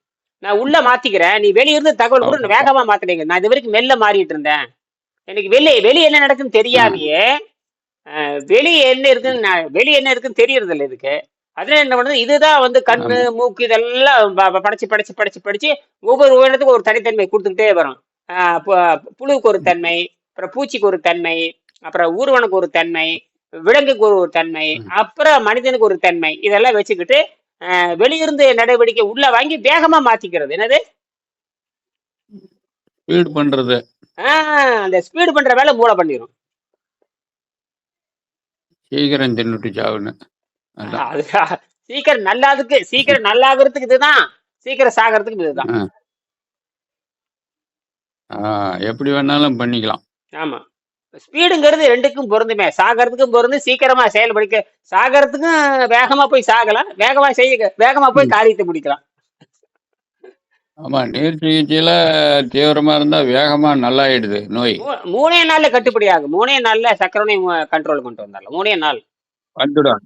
நான் உள்ள மாத்திக்கிறேன், நீ வெளியிருந்து தகவல் கொடு, வேகமா மாத்தினீங்க. நான் இது வரைக்கும் மெல்ல மாறிட்டு இருந்தேன், எனக்கு வெளியே என்ன நடக்குன்னு தெரியாமையே வெளியே என்ன இருக்குன்னு தெரியறது இல்லை இதுக்கு. அதுல என்ன பண்ணுது, இதுதான் வந்து கண்ணு, மூக்கு இதெல்லாம் படிச்சு ஒவ்வொரு உயிரினத்துக்கும் ஒரு தனித்தன்மை கொடுத்துக்கிட்டே வரும். புழுவுக்கு ஒரு தன்மை, அப்புறம் பூச்சிக்கு ஒரு தன்மை, அப்புறம் ஊர்வனுக்கு ஒரு தன்மை, விலங்குக்கு ஒரு தன்மை, அப்புறம் மனிதனுக்கு ஒரு தன்மை. இதெல்லாம் வச்சுக்கிட்டு வெளியிருந்து நடவடிக்கை உள்ள வாங்கி வேகமா மாத்திக்கிறது. என்னது ஸ்பீடு பண்றது. அந்த ஸ்பீடு பண்ற வேலை மூளை பண்ணிடும். சீக்கிரம் தின்னுட்டு சாவுன்னு. சீக்கிரம் நல்லாகிறதுக்கு இதுதான், சீக்கிரம் சாகிறதுக்கு இதுதான். எப்படி வேணாலும் பண்ணிக்கலாம். ஆமா, ஸ்பீடுங்கிறது 2க்கும் பொருந்துமே. சாகிறதுக்கும் பொருந்து, சீக்கிரமா செயல்படுக்க சாகிறதுக்கும் வேகமா போய் சாகலாம், வேகமா போய் காரியத்தை முடிக்கலாம். ஆமா, நீர் சிகிச்சையில தீவிரமா இருந்தா வேகமா நல்லாயிடுது நோய். 3 நாள்ல கட்டுப்படி ஆகும். 3 நாள்ல சக்கரை கண்ட்ரோல் கொண்டு வந்தாலும் 3 நாள் வந்துடும்.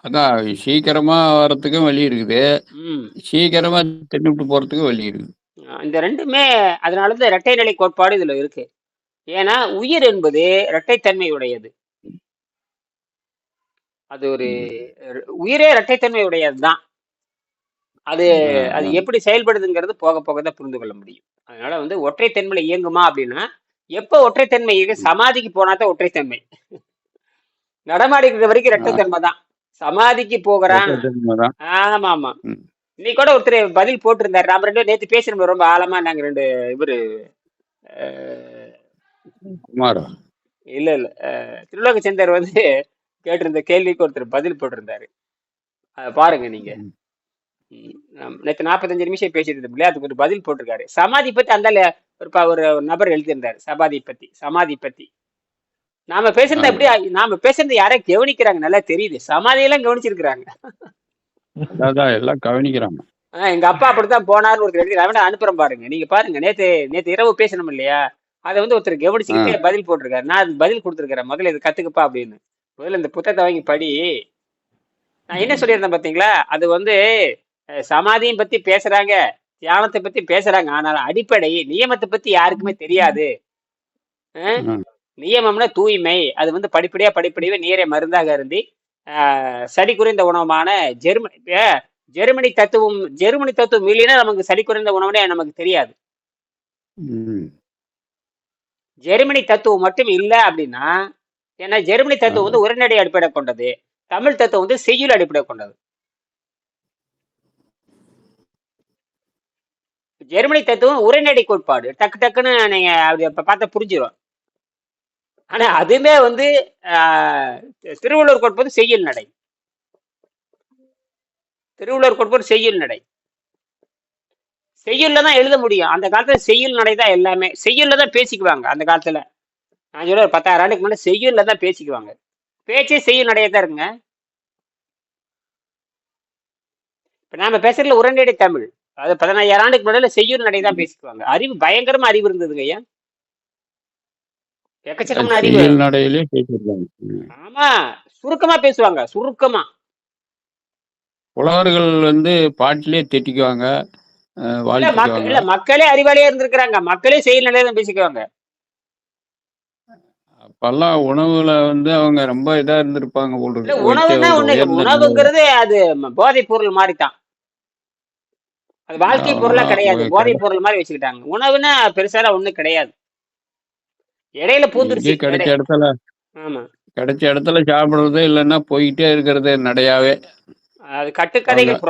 அதான் சீக்கிரமா வர்றதுக்கும் வழி இருக்குது, சீக்கிரமா தின்னுட்டு போறதுக்கும் வழி இருக்குது. இந்த 2மே அதனாலதான் இரட்டை நிலை கோட்பாடு இதுல இருக்கு. ஏன்னா உயிர் என்பது இரட்டைத்தன்மை உடையது. அது ஒரு உயிரே இரட்டைத்தன்மை உடையதுதான். அது அது ஆ, எப்படி செயல்படுதுங்கிறது போக போக தான் புரிந்து கொள்ள முடியும். அதனால வந்து ஒற்றைத்தன்மையில இயங்குமா அப்படின்னா, எப்ப ஒற்றைத்தன்மை சமாதிக்கு போனா தான் ஒற்றைத்தன்மை. நடமாடி இருக்கிற வரைக்கும் ஆ, ரெட்டைத்தன்மை தான். சமாதிக்கு போகிறான். ரெட்டத்தன்மைதான். ஆமா ஆமா. ம். இன்னைக்கு கூட ஒருத்தர் பதில் போட்டிருந்தாரு. நாம ரெண்டு நேத்து பேசினோம் ரொம்ப ஆழமா. நாங்க ரெண்டு இவரு அஹ், குமாரா. இல்ல இல்ல திருலோக சந்தர் வந்து கேட்டிருந்த கேள்விக்கு ஒருத்தர் பதில் போட்டிருந்தாரு. அதை பாருங்க நீங்க. ம். நேற்று 45 நிமிஷம் பேசிட்டு இருந்தோம் இல்லையா, அதுக்கு ஒரு பதில் போட்டிருக்காரு. சமாதி பத்தி அந்த ஒரு நபர் எழுதியிருந்தாரு. சமாதி பத்தி நாம பேசுறது ஆ, எப்படி, நாம பேசுறது யாரையும் கவனிக்கிறாங்க, நல்லா தெரியுது. சமாதியெல்லாம் கவனிச்சிருக்கிறாங்க. அதான் எல்லாம் கவனிக்கிறாங்க. எங்க அப்பா அப்படித்தான் போனார்னு ஒருத்தர் எழுதி அவன அனுப்புறேன் பாருங்க. நீங்க பாருங்க, நேத்து நேத்து இரவு பேசணும் இல்லையா, அதை வந்து ஒருத்தர் ஆ, கவனிச்சுக்கிட்டே பதில் போட்டிருக்காரு. நான் அது பதில் கொடுத்துருக்கிறேன். முதல்ல இது கத்துக்குப்பா அப்படின்னு. முதல்ல இந்த புத்தகத்தை வாங்கி படி. நான் என்ன சொல்லியிருந்தேன் பாத்தீங்களா, அது வந்து சமாதியும் பத்தி பேசுறாங்க, தியானத்தை பத்தி பேசுறாங்க. ஆனால் அடிப்படை நியமத்தை பத்தி யாருக்குமே தெரியாது. அஹ், ஆ. நியமம்னா தூய்மை. அது வந்து படிப்படியாவே நீரை மருந்தாக அருந்தி சரி குறைந்த உணவுமான ஜெர்மனி ஜெர்மனி தத்துவம் இல்லைன்னா நமக்கு சரி குறைந்த உணவுனே நமக்கு தெரியாது. ம். ஜெர்மனி தத்துவம் மட்டும் இல்லை அப்படின்னா, ஏன்னா ஜெர்மனி ஆ, தத்துவம் வந்து உரைநடை அடிப்படை கொண்டது. தமிழ் தத்துவம் வந்து செய்யுள் அடிப்படை கொண்டது. ஜெர்மனி தத்துவம் உரைநடை கோட்பாடு. டக்கு டக்குன்னு நீங்க அப்படி பார்த்தா புரிஞ்சிடும். ஆனா அதுமே வந்து ஆஹ், திருவள்ளுவர் கோட்பாடு செய்யுள் நடை. திருவள்ளுவர் கோட்பாடு செய்யுள் நடை. செய்யுள்ல தான் எழுத முடியும். அந்த காலத்துல செய்யுள் நடை தான் எல்லாமே. செய்யுள்ல தான் பேசிக்குவாங்க அந்த காலத்துல. நான் சொல்ல ஒரு 10,000 ஆண்டுக்கு முன்னாடி செய்யுள்ல தான் பேசிக்குவாங்க. பேச்சே செய்யுள் நடையா தான் இருக்குங்க. இப்ப நாம பேசுறதுல உரைநடை தமிழ். அது 15,000 ஆண்டுக்கு முன்னாடி செய்யுள் நடை தான் பேசிக்குவாங்க. அறிவு பயங்கரமா அறிவு இருந்ததுங்க ஐயா. எக்கச்சக்கமான அறிவு. செய்யுள் நடையிலே பேசியிருக்காங்க. ம். ஆமா, சுருக்கமா பேசுவாங்க, சுருக்கமா. புலவர்கள் பாட்டிலே திட்டிக்குவாங்க, இல்ல வாழ்த்திக்குவாங்க. இல்ல மக்களே அறிவாளியா இருந்திருக்கிறாங்க. மக்களே செய்யுள் நடையா தான் பேசிக்குவாங்க. அப்பெல்லாம் உணவுல அவங்க ரொம்ப இதா இருந்திருப்பாங்க போல் இல்ல இருக்கு. உணவுன்னா ஒரு ஒண்ணு இல்ல. உயர்ந்த நிலையில. உணவுங்கிறது அது போதைப் பொருள் மாதிரி தான். அது வாழ்க்கை பொருளா கிடையாது. போதைப் பொருள் மாதிரி வச்சுக்கிட்டாங்க. உணவுன்னா பெருசாலாம் ஒண்ணும் கிடையாது. இடையில பூந்துருச்சு. எங்கே ஆமா, கிடைச்ச இடத்துல சாப்பிடுறது, இல்லைன்னா போயிட்டே இருக்கிறது நடையாவே அது அவங்க. கட்டுக்கதைகள்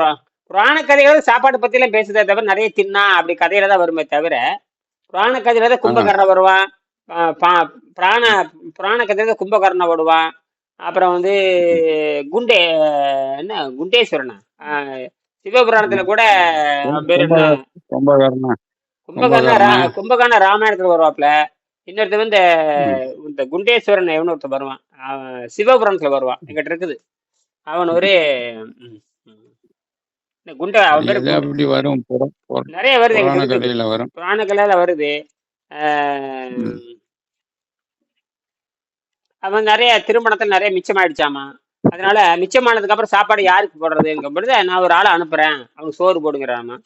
புராண கதைகள் சாப்பாடு பத்தி எல்லாம் பேசுதே தவிர, நிறைய தின்னா அப்படி கதையில தான் வருமே தவிர, புராண கதையில தான் ஆ, கும்பகர்ணன் வருவான். புராண புராண கதையில தான் கும்பகர்ணன் வருவான். அப்புறம் வந்து குண்டே என்ன குண்டேஸ்வரனா, சிவபுராணத்துல கூட அவன் பேர் என்ன, கும்பகர்ணன். கும்பகர்ண ராமாயணத்துல வருவாப்ல. இன்னொருத்தர் வந்து ம். இந்த குண்டேஸ்வரன் எவனு ஒருத்தர் வருவான். அவன் சிவபுராணத்துல வருவான். எங்கிட்ட இருக்குது. அவன் ஒரு ம், ம். அவன் பேரு எது அப்படி வரும்? நிறைய வருது புராண எங்கிட்ட இருக்குது. கதையில வரும். புராண கதையில வருது. ஆஹ், ம். அவன் நிறைய திருமணத்துல நிறைய மிச்சமாயிடுச்சாமா. அதனால மிச்சமானதுக்கு அப்புறம் சாப்பாடு யாருக்கு போடுறதுங்கும் பொழுது, நான் ஒரு ஆளை அனுப்புறேன், அவனுக்கு சோறு போடுங்கிறாமா.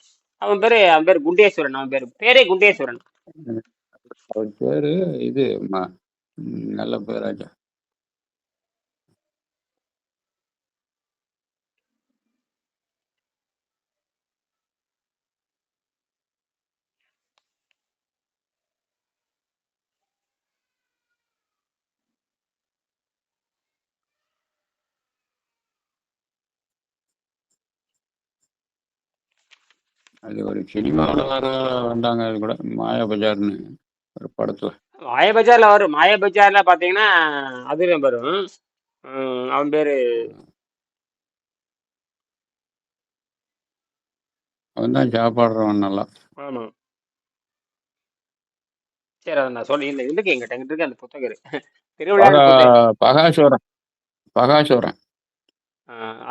அவன் பேரு குண்டேஸ்வரன். அவன் பேரே குண்டேஸ்வரன். அவர் பேரு இது நல்ல பேராச்சா. அது ஒரு சினிமாவில் வர வந்தாங்க. அது கூட மாயாபஜார்னு ஒரு படத்துல. மாயபஜார்ல வரும். மாயபஜார்ல பாத்தீங்கன்னா அதுல வரும். அவன் பேரு அவன் தான் சாப்பாடுறவன் நல்லா. ஆமா. சரி, அதை நான் சொல்லி இல்லை இல்லைக்கு எங்கிட்ட இருக்கு அந்த புத்தகம் இருக்கு. திருவிழா புத்தகம். பகாசுரன்.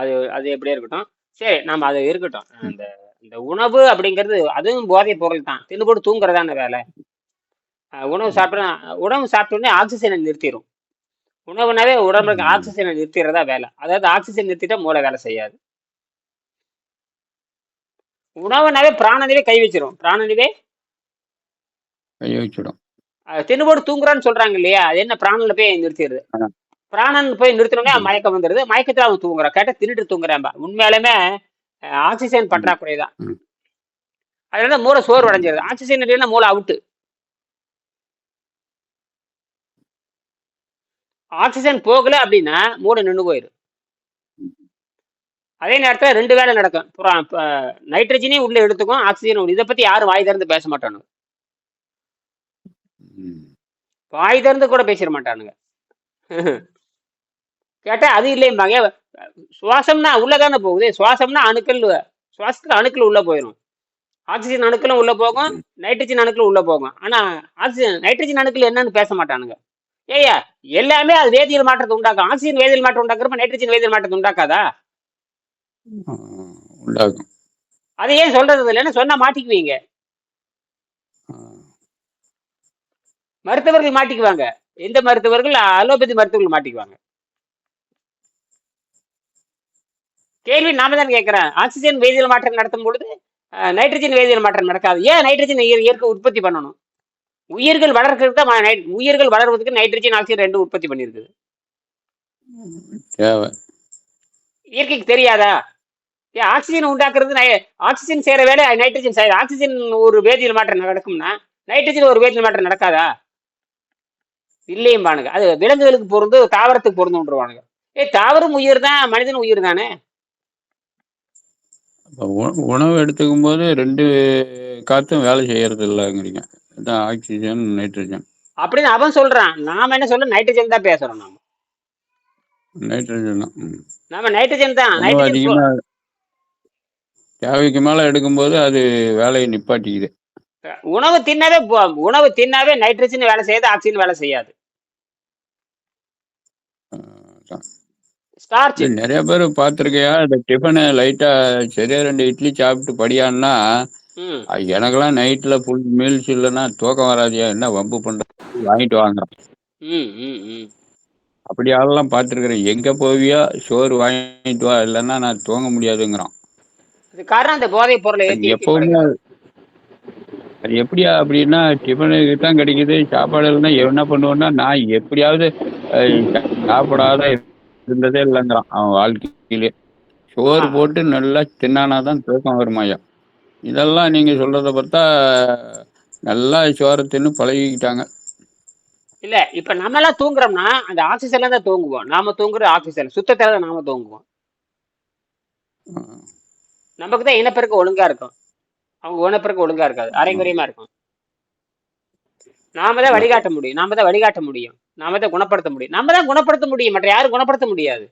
அது அது எப்படியே இருக்கட்டும். சரி, நாம அது இருக்கட்டும். அந்த இந்த உணவு அப்படிங்கிறது அதுவும் போதைப் பொருள் தான். தின்னு போட்டு தூங்குறதான வேலை. உணவு சாப்பிட்டோன்னே ஆக்சிஜனை நிறுத்திடும். உணவுனாவே உடம்புக்கு ஆக்சிஜனை நிறுத்திடுறதா வேலை. அதாவது ஆக்சிஜன் நிறுத்திட்டா மூளை வேலை செய்யாது. உணவுனாவே பிராணனிவே கை வச்சிரும். பிராணனிவே கை வச்சிடும். தின்னுபோடு தூங்குறான்னு சொல்றாங்க இல்லையா, அது என்ன பிராணன்ல போய் நிறுத்திடுது. பிராணன் போய் நிறுத்தினோடனே மயக்கம் வந்துடுது. மயக்கத்துல அவன் தூங்குறான். கேட்டா தின்னுட்டு தூங்குறான்பா. உண்மையாலுமே ஆக்சிஜன் பற்றாக்குறை தான். ம். அதனால மூளை சோர்வு அடைஞ்சிருது. ஆக்சிஜன் இல்லைன்னா மூளை அவுட்டு. ஆக்சிஜன் போகல அப்படின்னா மூளை நின்று போயிடும். அதே நேரத்தில் 2 வேலை நடக்கும். நைட்ரஜனையும் உள்ள எடுத்துக்கும், ஆக்சிஜன். இதை பத்தி யாரும் வாய் திறந்து பேச மாட்டானுங்க. ம். வாய் திறந்து கூட பேசிட மாட்டானுங்க. கேட்டா அது இல்லைம்பாங்க. சுவாசம்னா உள்ளதானே போகுது. சுவாசம்னா அணுக்கள், சுவாசத்துல அணுக்கள் உள்ள போயிடும். ஆக்சிஜன் அணுக்களும் உள்ள போகும், நைட்ரஜன் அணுக்களும் உள்ள போகும். ஆனா ஆக்சிஜன் நைட்ரஜன் அணுக்கள் என்னன்னு பேச மாட்டானுங்க. ஏய்யா, எல்லாமே அது வேதியியல் மாற்றத்தை உண்டாக்கும். ஆக்சிஜன் வேதியியல் மாற்றம் உண்டாக்குறப்ப நைட்ரஜன் வேதியியல் மாற்றத்தை உண்டாக்காதா? உண்டாகும். அதை ஏன் சொல்றது இல்லைன்னு சொன்னா மாட்டிக்குவீங்க. மருத்துவர்கள் மாட்டிக்குவாங்க. எந்த மருத்துவர்கள்? அலோபதி மருத்துவர்கள் மாட்டிக்குவாங்க. கேள்வி நாம தான் கேட்கிறேன். ஆக்சிஜன் வேதியியல் மாற்றம் நடத்தும் பொழுது நைட்ரஜன் வேதியியல் மாற்றம் நடக்காது. ஏன் நைட்ரஜன் இயற்கை உற்பத்தி பண்ணணும்? உயிர்கள் வளர்க்கறதுக்கு தான் உயிர்கள் வளர்வதற்கு நைட்ரஜன் ஆக்சிஜன் 2 உற்பத்தி பண்ணிருக்குது. தேவை. இயற்கைக்கு தெரியாதா? ஏன் ஆக்சிஜன் உண்டாக்குறது? ஆக்சிஜன் செய்யற வேலை நைட்ரஜன் செய்ய. ஆக்சிஜன் ஒரு வேதியியல் மாற்றம் நடக்கும்னா நைட்ரஜன் ஒரு வேதியியல் மாற்றம் நடக்காதா? இல்லையும் பானுங்க. அது விலங்குகளுக்கு பொருந்து, தாவரத்துக்கு பொருந்துவானுங்க. தாவரம் உயிர் தான், மனிதன் உயிர் தானே. உணவு எடுத்துக்கும் போது 2 காத்தும் வேலை செய்யறது இல்லைங்கிறீங்க. இதான் ஆக்சிஜன், நைட்ரஜன் அப்படின்னு அவன் சொல்றான். நாம என்ன சொல்ல? நைட்ரஜன் தான் பேசுறோம். நைட்ரஜன் தான். நாம நைட்ரஜன் தான். உணவு அதிகமா தேவைக்கு மேல எடுக்கும்போது அது வேலையை நிப்பாட்டிக்குது. உணவு தின்னாவே நைட்ரஜன் வேலை செய்யாது, ஆக்சிஜன் வேலை செய்யாது. நிறைய பேர் பார்த்துருக்கையா, இந்த டிஃபனு லைட்டா சரியா 2 இட்லி சாப்பிட்டு படியான்னா, எனக்கெல்லாம் நைட்ல ஃபுல் மீல்ஸ் இல்லைன்னா தூக்கம் வராதியா, என்ன வம்பு பண்ற, வாங்கிட்டு வாங்குறோம். அப்படி ஆளெல்லாம் பார்த்துருக்குறேன். எங்க போவியா, சோறு வாங்கிட்டு வா, இல்லைன்னா நான் தூங்க முடியாதுங்கிறான். காரணம் அந்த போதை பொருளை எப்பவுமே அது எப்படியா அப்படின்னா, டிஃபனுக்கு தான் கிடைக்குது, சாப்பாடு இல்லைன்னா என்ன பண்ணுவேன்னா, நான் எப்படியாவது சாப்பிடாத இருந்ததே இல்லைங்கிறான் அவன் வாழ்க்கையிலே. சோறு போட்டு நல்லா தின்னானாதான் தூக்கம் வருமாயா. இதெல்லாம் நீங்க சொல்றத பார்த்தா நல்லா சோறு தின்னு பழகிக்கிட்டாங்க. இல்ல, இப்ப நம்ம எல்லாம் தூங்குறோம்னா அந்த ஆக்சிஜன்ல தான் தூங்குவோம். நாம தூங்குற ஆக்சிஜன் சுத்தத்துல தான் நாம தூங்குவோம். நமக்கு தான் இனப்பெருக்க ஒழுங்கா இருக்கும், அவங்க இனப்பெருக்க ஒழுங்கா இருக்காது, அரைங்குறையமா இருக்கும். நாம தான் வழிகாட்ட முடியும், நாம தான் வழிகாட்ட முடியும், நாம தான் குணப்படுத்த முடியும். நம்ம தான் குணப்படுத்த முடியும், மற்ற யாரும் குணப்படுத்த முடியாது.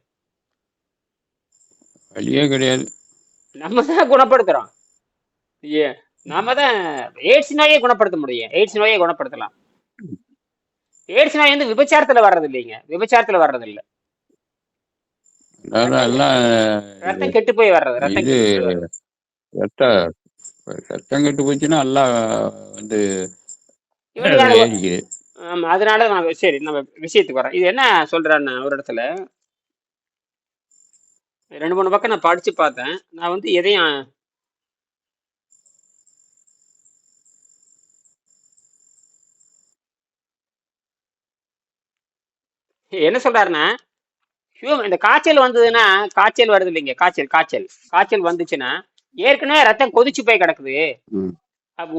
வழியே கிடையாது. நம்ம தான் குணப்படுத்துறோம். நாம தான் எய்ட்ஸ் நோயை குணப்படுத்த முடியும். எய்ட்ஸ் நோயை குணப்படுத்தலாம். எய்ட்ஸ் நோய் வந்து விபச்சாரத்துல வர்றது இல்லைங்க, விபச்சாரத்துல வர்றது இல்ல, ரத்தம் கெட்டு போய் வர்றது. ரத்தம் கெட்டு போச்சுன்னா எல்லாம் வந்து ஆமா. அதனால நான் சரி நம்ம விஷயத்துக்கு வரேன். இது என்ன சொல்றேன்னு ஒரு இடத்துல 2-3 பக்கம் நான் படிச்சு பார்த்தேன். நான் வந்து எதையும் என்ன சொல்றாருன்னா, இந்த காய்ச்சல் வந்ததுன்னா, காய்ச்சல் வருது இல்லைங்க, காய்ச்சல் வந்துச்சுன்னா ஏற்கனவே ரத்தம் கொதிச்சு போய் கிடக்குது.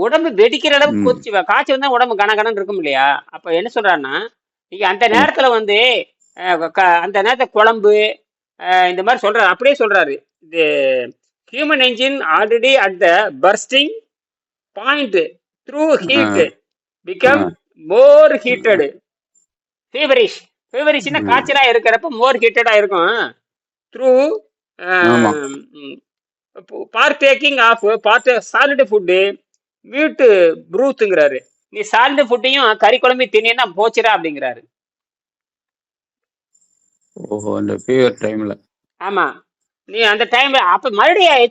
உடம்பு வெடிக்கிற அளவுக்கு கொதிச்சு, காய்ச்சல் வந்தா உடம்பு கனகனன்னு இருக்கும் இல்லையா? அப்ப என்ன சொல்றாருன்னா, நீங்க அந்த நேரத்துல வந்து அந்த நேரத்துல குழம்பு இந்த மாதிரி சொல்றாரு. அப்படியே சொல்றாரு, இது human engine already at the bursting point through heat become more heated. ஃபீவரிஷ்னா காய்ச்சலா இருக்கிறப்ப மோர் ஹீட்டடா இருக்கும். Through partaking of solid food meat ப்ரூத்துங்கிறாரு. நீ சாலிட் ஃபுட்டையும் கறி குழம்பு தின்னா போச்சுரா அப்படிங்கிறாரு. ஓஹோ, அந்த ஃபீவர் டைம்ல. ஆமா, நீ அந்த டைம்ல அப்ப மறுபடியும்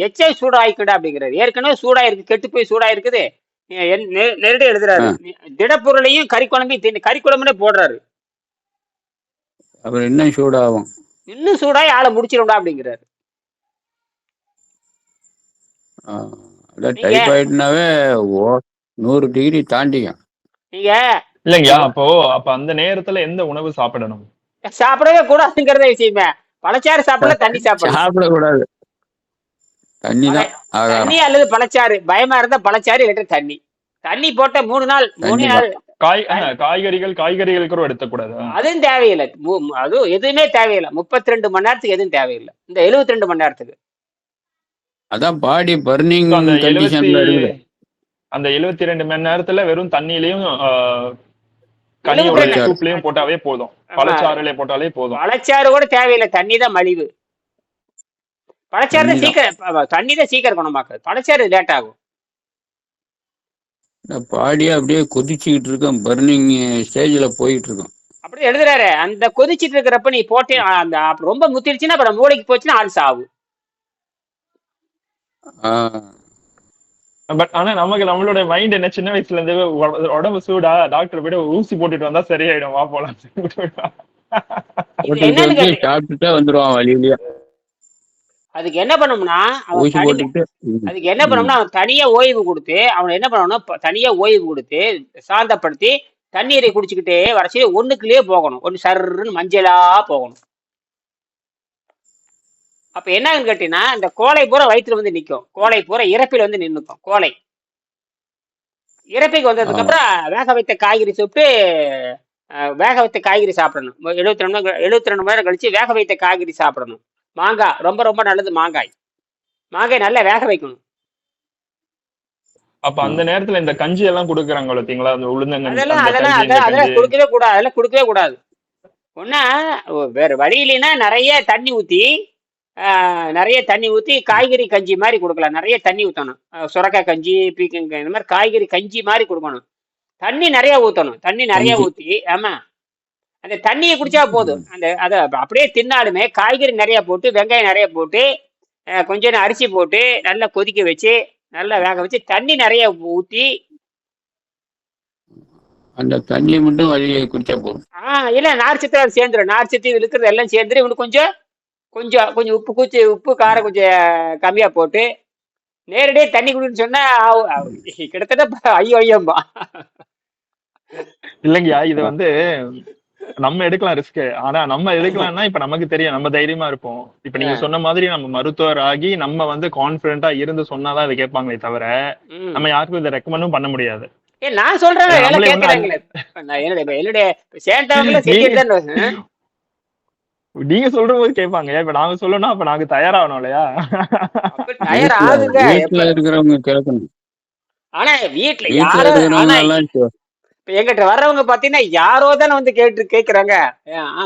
எச்சை சூடாயிக்கிட அப்படிங்கிறாரு. ஏற்கனவே சூடாயிருக்கு, கெட்டு போய் சூடாயிருக்குது. நேரடியாக எழுதுறாரு, திடப்பொருளையும் கறி குழம்பையும் தின்னு, கறி குழம்புனே போடுறாரு. அப்புறம் இன்னும் சூடாகும், இன்னும் சூடாய் ஆளை முடிச்சிடும்டா அப்படிங்கிறாரு. டைபாய்டுனாவே 100 டிகிரி தாண்டிக்கும். நீங்க இல்லைங்கயா, அப்ப அந்த நேரத்துல எந்த உணவு சாப்பிடணும்? சாப்பிடவே கூடாதுங்கிறத விஷயமே. பழச்சாறு சாப்பிடல, தண்ணி சாப்பிடக்கூடாது. தண்ணி பழ தான் ஆகாரம். தண்ணி அல்லது பழச்சாறு, பயமா இருந்தா பழச்சாறு இல்லாட்டி தண்ணி. தண்ணி போட்ட 3 நாள் 3 தண்ணி நாள் தான். காய்கறிகள் கூட எடுத்துக்கூடாதா? அதுவும் தேவையில்லை. அதுவும் எதுவுமே தேவையில்லை. 32 மணி நேரத்துக்கு எதுவும் தேவையில்லை. இந்த 72 மணி நேரத்துக்கு. அதான் பாடி பர்னிங் அந்த 70 கண்டிஷன்ல இருக்குது. அந்த 72 மணி நேரத்துல வெறும் தண்ணியிலையும் கனியோட 72 பழச்சாறு. சூப்லயும் போட்டாவே போதும், ஆமா. பழச்சாறுல போட்டாலே போதும். பழச்சாறு கூட தேவையில்லை. தண்ணி தான் மலிவு. பழச்சாறு தண்ணி தான் தான். சீக்கிரம், தண்ணி தான் சீக்கிரம் குணமாக்குது. பழச்சாறு லேட் ஆகும். பாடியே அப்படியே கொதிச்சுக்கிட்டு இருக்கோம், பர்னிங் ஸ்டேஜ்ல போயிட்டு இருக்கோம். அப்படி எழுதுறாரு. அந்த கொதிச்சிட்டு இருக்கிறப்ப நீ போட்டு அந்த ரொம்ப முத்திருச்சுன்னா அப்புறம் மூளைக்கு போச்சுன்னா ஆள் சாவு. பட் ஆனா நம்மளோட மைண்ட் என்ன, சின்ன வயசுல இருந்து உடம்பு சூடா, டாக்டர் போய்ட்டு ஊசி போட்டுட்டு வந்தா சரியாயிடும், வா போலாம். இது என்னன்னு கேட்டு சாப்பிட்டுட்டே வந்துருவான் வழியிலயே. அதுக்கு என்ன பண்ணோம்னா ஊசி போட்டுட்டு. அதுக்கு என்ன பண்ணோம்னா அவன் தனியா ஓய்வு கொடுத்து, அவனை என்ன பண்ணணும்னா தனியா ஓய்வு கொடுத்து சாந்தப்படுத்தி தண்ணீரை குடிச்சுக்கிட்டே வரைச்சி ஒண்ணுக்குள்ளேயே போகணும். ஒன்று சர்ன்னு மஞ்சளா போகணும். அப்ப என்னன்னு கேட்டீங்கன்னா இந்த கோலை பூரா வயிற்றுல வந்து நிற்கும். கோலை பூரா இறப்பில் வந்து நின்றுக்கும். கோலை இறப்பிக்கு வந்ததுக்கு அப்புறம் வேக வைத்த காய்கறி சாப்பிட்டு வேக வைத்த காய்கறி சாப்பிடணும். 72 மணி நேரம் கழிச்சு வேக வைத்த காய்கறி சாப்பிடணும். மாங்காய் ரொம்ப ரொம்ப நல்லது. மாங்காய் நல்லா வேக வைக்கணும். அப்ப அந்த நேரத்துல இந்த கஞ்சி எல்லாம் கொடுக்குறாங்க பாத்தீங்களா, அந்த உளுந்தங்கஞ்சி, அதெல்லாம் கொடுக்கவே கூடாது. அதெல்லாம் கொடுக்கவே கூடாது. ஒன்னா வேற வழி இல்லைன்னா நிறைய தண்ணி ஊத்தி காய்கறி கஞ்சி மாதிரி கொடுக்கலாம். நிறைய தண்ணி ஊற்றணும். சுரக்காய் கஞ்சி, பீக்கங்காய், இந்த மாதிரி காய்கறி கஞ்சி மாதிரி கொடுக்கணும். தண்ணி நிறைய ஊற்றணும். தண்ணி நிறைய ஊற்றி, ஆமா, அந்த தண்ணியை குடிச்சா போதும். அதை அப்படியே தின்னாலுமே காய்கறி நிறைய போட்டு, வெங்காயம் நிறைய போட்டு, கொஞ்சம் அரிசி போட்டு நல்லா கொதிக்க வச்சு நல்லா வேக வச்சு தண்ணி நிறைய ஊற்றி அந்த தண்ணியை மட்டும் வழியை குடிச்சா போதும். இல்ல நார்ச்சத்து அது சேர்ந்துடும். நார்ச்சத்து இது இருக்கிறது எல்லாம் சேர்ந்துடும். இவனுக்கு கொஞ்சம் உப்பு காரம் கொஞ்சம் கம்மியா போட்டு நேரடியே தண்ணி குடின்னு சொன்னா கிட்டத்தட்ட ஐயோம்பா. இல்லைங்கய்யா, இது வந்து நம்ம எடுக்கலாம் ரிஸ்க். ஆனா நம்ம எடுக்கலாம்னா இப்ப நமக்கு தெரியும், நம்ம தைரியமா இருப்போம். இப்ப நீங்க சொன்ன மாதிரி நம்ம மருத்துவர் ஆகி நம்ம வந்து கான்பிடண்டா இருந்து சொன்னாதான் இதை கேட்பாங்களே தவிர நம்ம யாருக்கும் இதை ரெக்கமெண்டும் பண்ண முடியாது. நான் சொல்றேன் என்னுடைய சேர்ந்தவங்கள நீங்க சொல்ற போது கேட்பாங்க. இப்ப நாங்க சொல்லணும், அப்ப நாங்க தயாராகணும் இல்லையா? இருக்கிறவங்க கேட்கணும். ஆனா வீட்டுல யாரும் எங்கிட்ட வர்றவங்க பாத்தீங்கன்னா யாரோ தானே வந்து கேக்குறாங்க.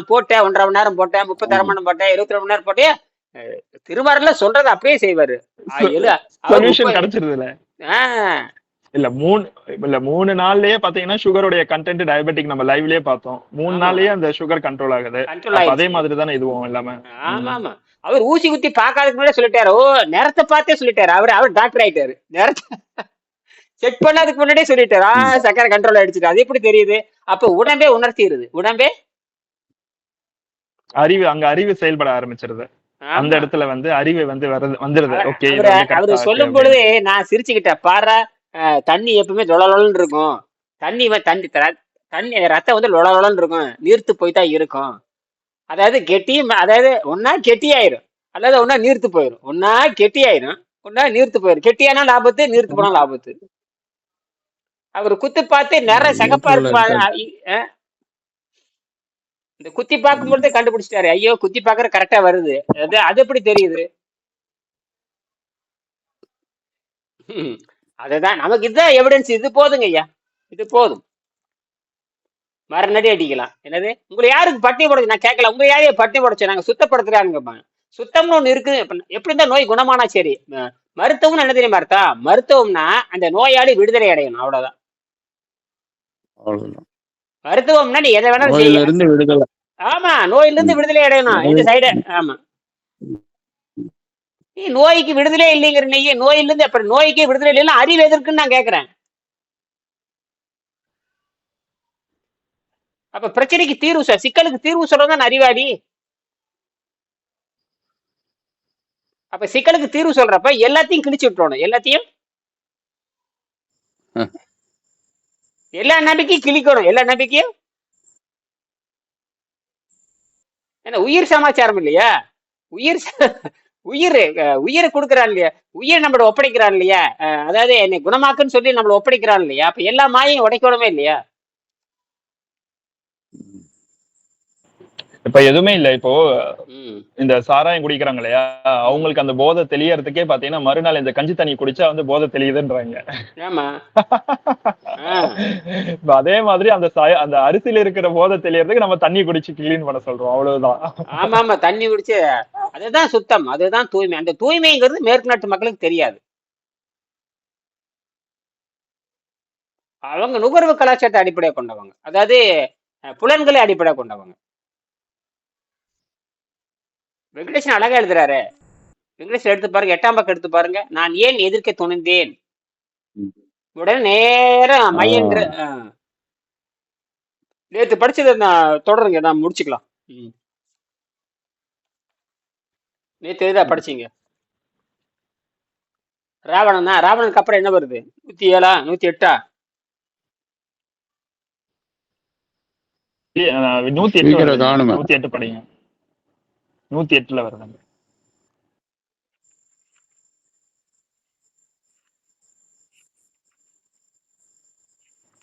போட்டேன் 1.5 மணி நேரம் போட்டேன், 30 மணி நேரம் போட்டேன், 22 மணி நேரம் போட்டேன். திருமாறல சொல்றது அப்படியே செய்வாரு. கிடைச்சிருது இல்ல 3 நாள்லயே பாத்தீங்கன்னா சுகருடைய கண்டென்ட் டயபெட்டிக் நம்ம லைவ்லயே பார்த்தோம். 3 நாள்லயே அந்த சுகர் கண்ட்ரோல் ஆகுது. அதே மாதிரி தானே இதுவும் எல்லாமே. ஆமா, அவர் ஊசி குத்தி பாக்காதுக்கு முன்னாடி சொல்லிட்டாரு. நேரத்தை பார்த்தே சொல்லிட்டாரு. அவர் டாக்டர் ஆயிட்டாரு. நேரத்தை செக் பண்ணதுக்கு முன்னாடியே சொல்லிட்டாரு. சக்கரை கண்ட்ரோல் ஆயிடுச்சு. அது எப்படி தெரியுது? அப்ப உடம்பே உணர்த்திடுது. உடம்பே அறிவு செயல்பட ஆரம்பிச்சிருது. அந்த இடத்துல வந்து அறிவு வந்து வந்துருது. ஓகே, அவரு சொல்லும் பொழுது நான் சிரிச்சுக்கிட்டேன். பாரு, தண்ணி எப்பவுமே லொலலொலன்னு இருக்கும். தண்ணி ரத்தம் வந்து லொலலொலன்னு இருக்கும். நீர்த்து போய்தான் இருக்கும். அதாவது அதாவது ஒன்னா கெட்டியாயிரும், அதாவது ஒன்னா நீர்த்து போயிடும். ஒன்னா கெட்டியாயிரும், ஒன்னா நீர்த்து போயிடும். கெட்டியானா லாபத்து, நீர்த்து போனா லாபத்து. அவர் குத்து பார்த்து நிறைய சகப்பா இருக்கு. இந்த குத்தி பார்க்கும் பொழுதே கண்டுபிடிச்சிட்டாரு. ஐயோ, குத்தி பார்க்கற கரெக்டா வருது. அது எப்படி தெரியுது? அதுதான் நமக்கு இதுதான் எவிடன்ஸ். இது போதுங்க ஐயா, இது போதும். மறுநடி அடிக்கலாம். என்னது, உங்களை யாருக்கு பட்டி போடுச்சு நான் கேட்கல. உங்க யாரையும் பட்டி போடுச்சு நாங்க சுத்தப்படுத்துறாங்க. சுத்தம்னு ஒண்ணு இருக்கு. எப்படி இருந்தா நோய் குணமானா சரி. மருத்துவம்னு என்ன தெரியுமா அர்த்தம்? மருத்துவம்னா அந்த நோயாளி விடுதலை அடையணும், அவ்வளவுதான். மருத்துவம்னா நீ எதை வேணாலும் செய்ய. ஆமா, நோயில இருந்து விடுதலை அடையணும். இந்த சைடு. ஆமா, நீ நோய்க்கு விடுதலை இல்லைங்கிற. நீ நோயில இருந்து அப்புறம் நோய்க்கு விடுதலை இல்லைன்னா அறிவு எதற்குன்னு நான் கேட்கிறேன். அப்ப பிரச்சனைக்கு தீர்வு சிக்கலுக்கு தீர்வு சொல்றதான் அறிவாளி. அப்ப சிக்கலுக்கு தீர்வு சொல்றப்ப எல்லாத்தையும் கிழிச்சு விட்டுறணும். எல்லா நம்பிக்கையும் கிழிக்கணும். எல்லா நம்பிக்கையும் என்ன உயிர் சமாச்சாரம் இல்லையா? உயிர் உயிரை கொடுக்குறான் இல்லையா, உயிர் நம்மள ஒப்படைக்கிறான் இல்லையா, அதாவது என்னை குணமாக்குன்னு சொல்லி நம்மள ஒப்படைக்கிறான் இல்லையா, அப்ப எல்லா மாயையும் உடைக்கணுமே இல்லையா. இப்ப எதுவுமே இல்ல. இப்போ ம் இந்த சாராயம் குடிக்கிறாங்க இல்லையா, ம் அவங்களுக்கு அந்த போதை தெளியறதுக்கே பாத்தீங்கன்னா மறுநாள் இந்த கஞ்சி தண்ணி குடிச்சா வந்து போதை தெளியுதுன்றாங்க. ஆமா ஆ இப்ப அதே மாதிரி அந்த அரிசியில இருக்கிற போதை தெளியறதுக்கு நம்ம தண்ணி குடிச்சு கிளீன் பண்ண சொல்றோம், அவ்வளவுதான். ஆமா ஆமா, தண்ணி குடிச்சு அதுதான் சுத்தம், அதுதான் தூய்மை. அந்த தூய்மைங்கிறது மேற்கு நாட்டு மக்களுக்கு தெரியாது. அவங்க நுகர்வு கலாச்சாரத்தை அடிப்படையாக கொண்டவங்க, அதாவது புலன்களை அடிப்படையாக கொண்டவங்க. வெங்கடேசன் அழகா எழுதுறாரு. வெங்கடேசன் எடுத்து பாருங்க, 8ஆம் பக்கம் எடுத்து பாருங்க. நான் ஏன் எதிர்க்க துணிந்தேன், உடனே நேரம் மையன்ற நேற்று படிச்சதை நான் தொடருங்க, நான் முடிச்சுக்கலாம். நேற்று எதா படிச்சீங்க? ராவணன் தான். ராவணனுக்கு அப்புறம் என்ன வருது? 107 108 சீக்கிரம் காணுமே. 108 படிங்க. 108ல வருதுங்க.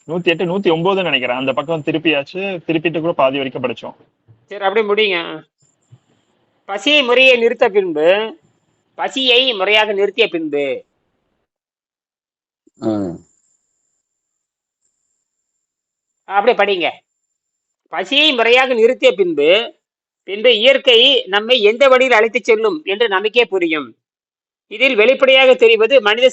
108 109 நினைக்கிறேன். அந்த பக்கம் திருப்பியாச்சு, திருப்பிட்டு கூட பாதி வரைக்கும் படிச்சோம். சரி, அப்படியே முடியுங்க. பசியை முறையை நிறுத்த பின்பு, பசியை முறையாக நிறுத்திய பின்பு, அப்படியே படிங்க. பசியை முறையாக நிறுத்திய பின்பு பின்பு இயற்கை நம்மை எந்த வழியில் அழைத்து செல்லும் என்று நமக்கே புரியும். இதில் வெளிப்படையாக தெரிவது மனித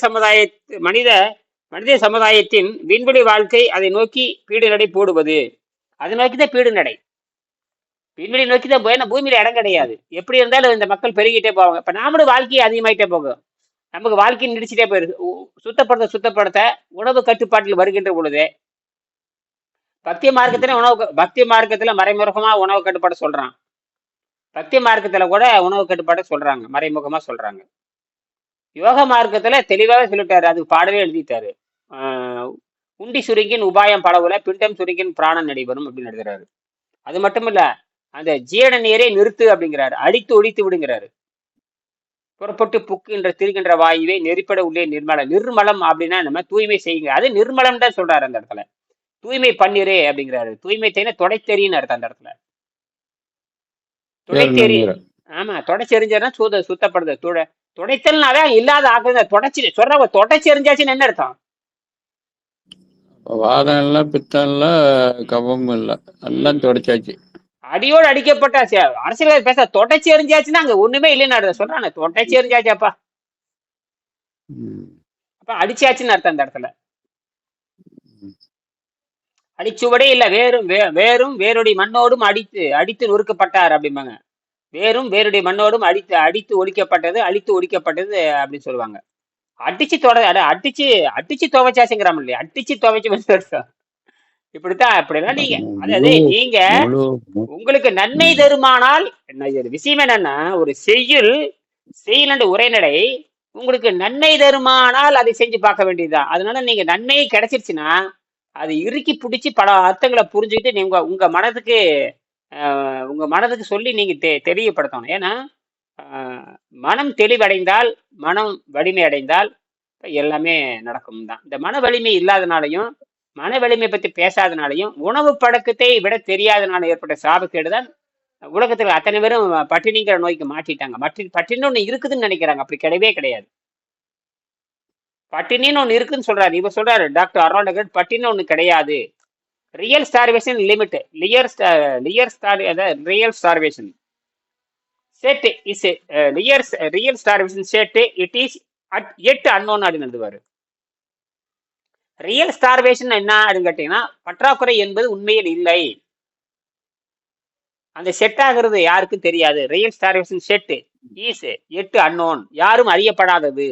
சமுதாயத்தின் விண்வெளி வாழ்க்கை அதை நோக்கி பீடு நடை போடுவது. அதை நோக்கிதான் பீடு நடை, விண்வெளி நோக்கி தான் போய் பூமியில இடம் கிடையாது. எப்படி இருந்தாலும் இந்த மக்கள் பெருகிட்டே போவாங்க. இப்ப நாமளும் வாழ்க்கையை அதிகமாயிட்டே போகும், நமக்கு வாழ்க்கை நிடிச்சிட்டே போயிருது. சுத்தப்படுத்த உணவு கட்டுப்பாட்டில் வருகின்ற பொழுது பக்தி மார்க்கத்துல மறைமுகமா உணவு கட்டுப்பாடு சொல்றான். பக்தி மார்க்கத்துல கூட உணவு கட்டுப்பாடு சொல்றாங்க, மறைமுகமா சொல்றாங்க. யோக மார்க்கத்துல தெளிவாக சொல்லிட்டாரு, அதுக்கு பாடலே எழுதிட்டாரு. உண்டி சுருங்கின் உபாயம் பலவுல, பிண்டம் சுருங்கின் பிராணம் நடைபெறும் அப்படின்னு எழுதுறாரு. அது மட்டும் இல்ல, அந்த ஜீரண நீரை நிறுத்து அப்படிங்கிறாரு, அடித்து ஒழித்து விடுங்கிறாரு. புறப்பட்டு புக்குன்ற திரிகின்ற வாயுவை நெறிப்பட உள்ளே நிர்மலம் அப்படின்னா நம்ம தூய்மை செய்யுங்க. அது நிர்மலம் தான் சொல்றாரு அந்த இடத்துல. தூய்மை பண்ணிரு அப்படிங்கிறாரு. தூய்மை தேன தொடைத்தெறின்னு அர்த்தம் அந்த இடத்துல. தொடைத்தெறி, ஆமா, தொடைச்செறிஞ்சா சுத்தப்படுது. துடைத்தல்னாதான் இல்லாத ஆக்குறது. தொடச்சி சொல்றவங்க தொடச்செறிஞ்சாச்சுன்னு என்ன அர்த்தம்? வாதம் இல்ல, பித்தம் இல்ல, கவம் இல்ல, எல்லாம் தொடச்சாச்சு. அடியோடு அடிக்கப்பட்டாச்சு. அரசியல் பேச தொடச்சி எறிஞ்சாச்சுன்னா அங்க ஒண்ணுமே இல்லைன்னு சொல்றாங்க. தொடச்சி எறிஞ்சாச்சாப்பா, அப்ப அடிச்சாச்சுன்னு அர்த்தம் அந்த இடத்துல. அடிச்சுவடே இல்ல, வேரும் வேருடைய மண்ணோடும் அடித்து நொறுக்கப்பட்டார் அப்படிம்பாங்க. வேரும் வேருடைய மண்ணோடும் அடித்து ஒழிக்கப்பட்டது, அழித்து ஒழிக்கப்பட்டது அப்படின்னு சொல்லுவாங்க. அடிச்சு துவைச்சாச்சுங்கிறாம இல்லையா, அடிச்சு துவைச்சு இப்படிதான் நீங்க, அதாவது நீங்க உங்களுக்கு நன்மை தருமானால் விஷயம் என்னன்னா, ஒரு செய்யுள் உரைநடை உங்களுக்கு நன்மை தருமானால் அதை செஞ்சு பார்க்க வேண்டியதுதான். அதனால நீங்க நன்மை கிடைச்சிருச்சுன்னா அது இறுக்கி பிடிச்சி பல அர்த்தங்களை புரிஞ்சுக்கிட்டு நீங்க உங்க மனதுக்கு சொல்லி நீங்க தெளிவுபடுத்தணும். ஏன்னா மனம் தெளிவடைந்தால், மனம் வலிமை அடைந்தால் எல்லாமே நடக்கும் தான். இந்த மன வலிமை இல்லாதனாலையும், மன வலிமை பத்தி பேசாதனாலையும், உணவு பழக்கத்தை விட தெரியாதனால ஏற்பட்ட சாபக்கேடுதான் உலகத்துல அத்தனை பேரும் பட்டினிங்கிற நோய்க்கு மாட்டிட்டாங்க. பட்டினி ஒண்ணு இருக்குதுன்னு நினைக்கிறாங்க, அப்படி கிடையவே கிடையாது. பட்டினின்னு ஒண்ணு இருக்குன்னு சொல்றாரு. இவர் சொல்றாரு டாக்டர் அரோண்டகர், பட்டினி ஒண்ணு கிடையாது. Real starvation limit, real starvation set is real starvation set it is at yet unknown அப்படின்னு எழுதுவாரு. ரியல் ஸ்டார்வேஷன் என்ன அப்படின்னு கேட்டீங்கன்னா, பற்றாக்குறை என்பது உண்மையில் இல்லை, அந்த செட் ஆகிறது யாருக்கும் தெரியாது. Real starvation set is yet unknown, யாரும் அறியப்படாதது.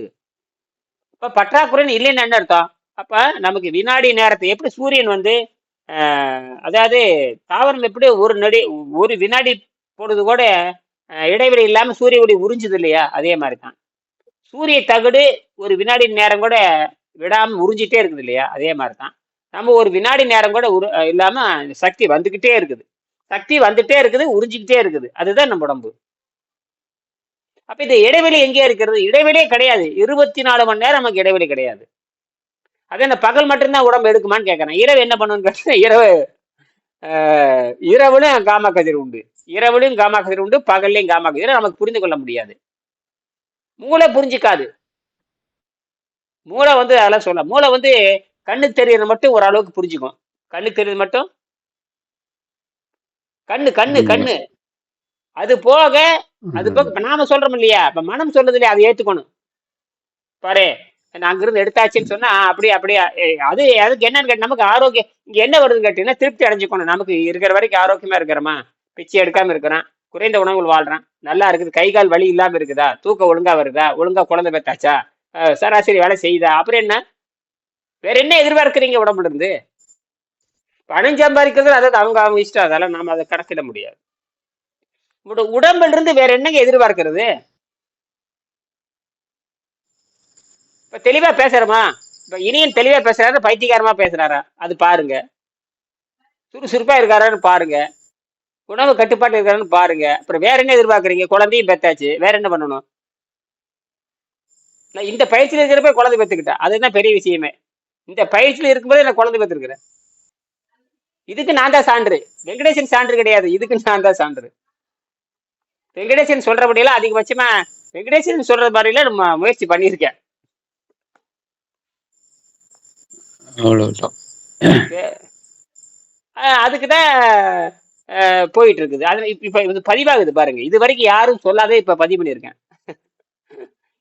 இப்ப பற்றாக்குறைன்னு இல்லைன்னு என்ன அர்த்தம்? அப்ப நமக்கு வினாடி நேரத்தை எப்படி சூரியன் அதாவது தாவரம் எப்படி ஒரு வினாடி பொழுது கூட இடைவெளி இல்லாம சூரிய ஒளி உறிஞ்சுது இல்லையா, அதே மாதிரி தான் சூரிய தகடு ஒரு வினாடி நேரம் கூட விடாம உறிஞ்சிட்டே இருக்குது இல்லையா, அதே மாதிரி தான் நம்ம ஒரு வினாடி நேரம் கூட இல்லாம சக்தி வந்துகிட்டே இருக்குது, உறிஞ்சிக்கிட்டே இருக்குது. அதுதான் நம்ம உடம்பு. அப்ப இந்த இடைவெளி எங்கே இருக்கிறது? இடைவெளியே கிடையாது. 24 மணி நேரம் நமக்கு இடைவெளி கிடையாது. அதே இந்த பகல் மட்டும்தான் உடம்பு எடுக்குமான்னு கேட்கறேன். இரவு என்ன பண்ணுன்னு கேட்டா, இரவுலையும் காமா கதிர் உண்டு, இரவுலையும் காமா கதிர் உண்டு, பகல்லையும் காமா கதிர். நமக்கு புரிந்து கொள்ள முடியாது, மூளை புரிஞ்சிக்காது. மூளை வந்து அதெல்லாம் சொல்ல, மூளை வந்து கண்ணுக்கு தெரியறது மட்டும் ஓரளவுக்கு புரிஞ்சுக்கும். கண்ணுக்கு தெரியறது மட்டும், கண்ணு கண்ணு கண்ணு அது போக இப்ப நாம சொல்றோம் இல்லையா, இப்ப மனம் சொல்றது இல்லையா, அதை ஏத்துக்கணும். பாரு, நான் அங்கிருந்து எடுத்தாச்சுன்னு சொன்னா அப்படியே அப்படியே அதுக்கு என்னன்னு கேட்டு நமக்கு ஆரோக்கியம் இங்க என்ன வருதுன்னு கேட்டீங்கன்னா, திருப்தி அடைஞ்சுக்கணும். நமக்கு இருக்கிற வரைக்கும் ஆரோக்கியமா இருக்கிறோமா, பிச்சை எடுக்காம இருக்கிறான், குறைந்த உணவுகள் வாழ்றான், நல்லா இருக்குது, கை கால் வலி இல்லாம இருக்குதா, தூக்கம் ஒழுங்கா வருதா, ஒழுங்கா குழந்தை பெத்தாச்சா, சராசரி வேலை செய்யுதா, அப்புறம் என்ன, வேற என்ன எதிர்பார்க்கறீங்க உடம்புல இருந்து? பணம் சம்பாதிக்கிறது அதாவது அவங்க அவங்க இஷ்டம், அதெல்லாம் நாம அதை கணக்கிட முடியாது. உடம்புல இருந்து வேற என்னங்க எதிர்பார்க்கிறது? இப்ப தெளிவா பேசுறமா, இப்ப இனியன் தெளிவா பேசுறாரு, பைத்தியகாரமா பேசுறாரா, அது பாருங்க. சுறுசுறுப்பா இருக்காரான்னு பாருங்க, உணவு கட்டுப்பாட்டு இருக்காருன்னு பாருங்க. அப்புறம் வேற என்ன எதிர்பார்க்கறீங்க? குழந்தையும் பெத்தாச்சு, வேற என்ன பண்ணணும்? நான் இந்த பயிற்சியில இருக்கிறப்ப குழந்தை பெத்துக்கிட்டேன், அதுதான் பெரிய விஷயமே. இந்த பயிற்சியில இருக்கும்போது நான் குழந்தை பெற்றிருக்கிறேன். இதுக்கு நான் தான் சான்று, வெங்கடேசன் சான்று கிடையாது, இதுக்கு நான் தான் சான்று. வெங்கடேசன் சொல்றபடியெல்லாம் அதிகபட்சமா வெங்கடேசன் சொல்ற மாதிரிலாம் நம்ம முயற்சி பண்ணியிருக்கேன். அதுக்குதான் போயிட்டு இருக்குது. அது இப்ப இது பதிவாகுது பாருங்க, இது வரைக்கும் யாரும் சொல்லாதே இப்ப பதிவு பண்ணியிருக்கேன்.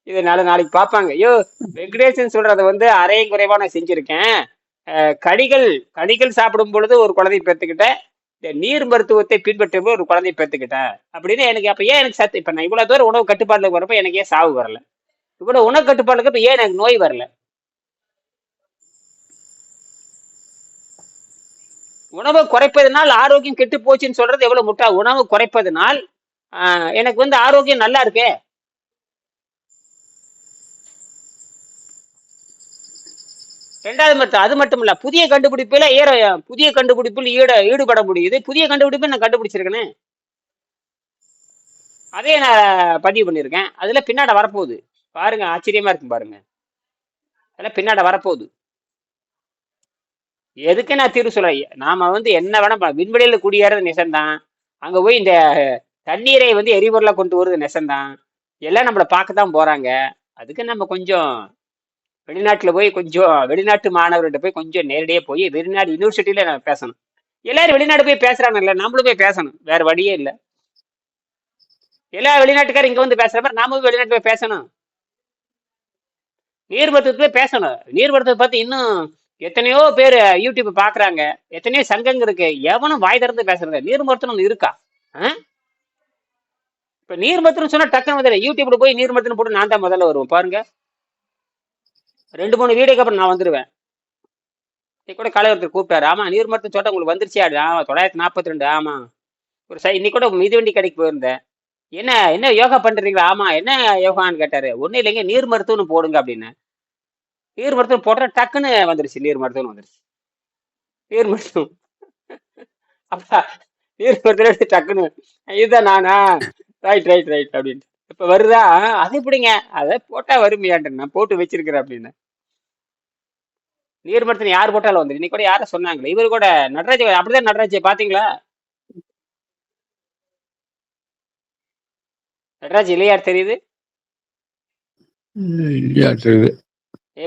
இதனால நாளைக்கு பார்ப்பாங்க, ஐயோ வெங்கடேசன் சொல்றத வந்து அரையும் குறைவா நான் செஞ்சிருக்கேன், கடிகள் சாப்பிடும் பொழுது ஒரு குழந்தை பெற்றுக்கிட்டேன், இந்த நீர் மருத்துவத்தை பின்பற்றும் ஒரு குழந்தை பெற்றுக்கிட்டேன் அப்படின்னு. எனக்கு அப்ப ஏன் எனக்கு சத்து, இப்ப நான் இவ்வளவு தூரம் உணவு கட்டுப்பாடுல வரப்ப எனக்கு ஏன் சாவு வரல? இவ்வளவு உணவு கட்டுப்பாடுக்கு இப்ப ஏன் எனக்கு நோய் வரல? உணவை குறைப்பதனால் ஆரோக்கியம் கெட்டு போச்சுன்னு சொல்றது எவ்வளவு முட்டா. உணவு குறைப்பதனால் எனக்கு வந்து ஆரோக்கியம் நல்லா இருக்கே. ரெண்டாவது மட்டும், அது மட்டும் இல்ல, புதிய கண்டுபிடிப்பில் ஈடுபட முடியுது. புதிய கண்டுபிடிப்பு நான் கண்டுபிடிச்சிருக்கேனே, அதே நான் பதிவு பண்ணியிருக்கேன். அதுல பின்னாட வரப்போகுது பாருங்க, ஆச்சரியமா இருக்கும் பாருங்க, அதெல்லாம் பின்னாட வரப்போகுது. எதுக்கு நான் தீர்வு சொல்றேன்? நாம வந்து என்ன வேணா, விண்வெளியில குடியேறது நெசந்தான், அங்க போய் இந்த தண்ணீரை வந்து எரிபொருளா கொண்டு வருது நெசந்தான், எல்லாம் நம்மளை பார்க்கத்தான் போறாங்க. அதுக்கு நம்ம கொஞ்சம் வெளிநாட்டுல போய், கொஞ்சம் வெளிநாட்டு மாணவர்கிட்ட போய் கொஞ்சம் நேரடியே போய், வெளிநாடு யூனிவர்சிட்டியில நம்ம பேசணும். எல்லாரும் வெளிநாடு போய் பேசுறாங்கல்ல, நம்மளும் போய் பேசணும், வேற வழியே இல்லை. எல்லா வெளிநாட்டுக்காரும் இங்க வந்து பேசுற மாதிரி நாம வெளிநாட்டு போய் பேசணும். நீர் மருத்துவத்துல பேசணும். நீர் மருத்துவத்தை பார்த்து இன்னும் எத்தனையோ பேர் யூடியூப் பாக்குறாங்க, எத்தனையோ சங்கங்கள் இருக்கு, எவனும் வாய் திறந்து பேசுறது நீர் மருத்துவம் இருக்கா? இப்ப நீர் மருத்துவம் சொன்னா டக்குனு வந்து யூடியூப்ல போய் நீர் மருத்துவம் போட்டு நான் தான் முதல்ல வருவேன் பாருங்க. 2-3 வீடியோக்கு அப்புறம் நான் வந்துருவேன். கூட கலைவரத்தில் கூப்பிட்டாரு, ஆமா நீர் மருத்துவம் சொல்லிட்டு உங்களுக்கு வந்துருச்சு. ஆமா 942. ஆமா ஒரு இன்னைக்கு கூட மிதிவண்டி கடைக்கு போயிருந்தேன். என்ன யோகா பண்றீங்களா? ஆமா என்ன யோகான்னு கேட்டாரு. ஒன்னும் இல்லைங்க, நீர் மருத்துவம்னு போடுங்க அப்படின்னு. நீர் மருத்துவம் போட்டா டக்குன்னு வந்துருச்சு, நீர் மருத்துவம் வந்துருச்சு. நீர் மருத்துவம் அப்பா, நீர் மருத்துவம் டக்குன்னு இதுதான் நானா, ரைட் ரைட் ரைட் அப்படின்னு. இப்ப வருதா? அது எப்படிங்க, அதை போட்டா வருமையாண்டு நான் போட்டு வச்சிருக்கிறேன் அப்படின்னு. நீர் மருத்துவம் யார் போட்டாலும் வந்து, இன்னைக்கு கூட யாரும் சொன்னாங்களே, இவரு கூட நடராஜ், அப்படிதான் நடராஜ் பாத்தீங்களா? நடராஜ் இல்லையார் தெரியுது,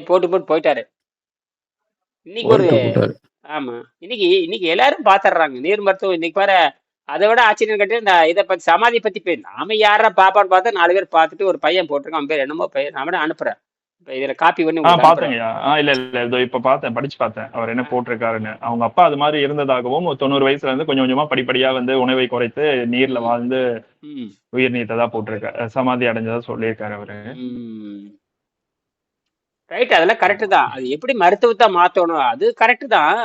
போட்டு போயிட்டாரு இன்னைக்கு ஒரு. ஆமா, இன்னைக்கு எல்லாரும் பாத்துறாங்க நீர் மருத்துவம். இன்னைக்கு வர அதை விட ஆச்சரியம் கட்டி இந்த இதை பத்தி, சமாதி பத்தி நாம யாரா பாப்பான்னு பார்த்தா 4 பேர் பார்த்துட்டு ஒரு பையன் போட்டிருக்கான், அவன் பேர் என்னமோ பையன், நான் அனுப்புறேன் இதுல காப்பி பண்ணி. பாத்தேங்கய்யா, இல்ல இதோ இப்ப படிச்சு பார்த்தேன் அவர் என்ன போட்டிருக்காருன்னு. அவங்க அப்பா அது மாதிரி இருந்ததாகவும் 90 வயசுல இருந்து கொஞ்சம் கொஞ்சமா படிப்படியா வந்து உணவை குறைத்து நீர்ல வாழ்ந்து உயிர் நீத்ததா போட்டிருக்காரு, சமாதி அடைஞ்சதா சொல்லியிருக்காரு அவரு. ரைட், அதெல்லாம் கரெக்டு தான். அது எப்படி மருத்துவத்தை மாத்தணும், அது கரெக்டு தான்.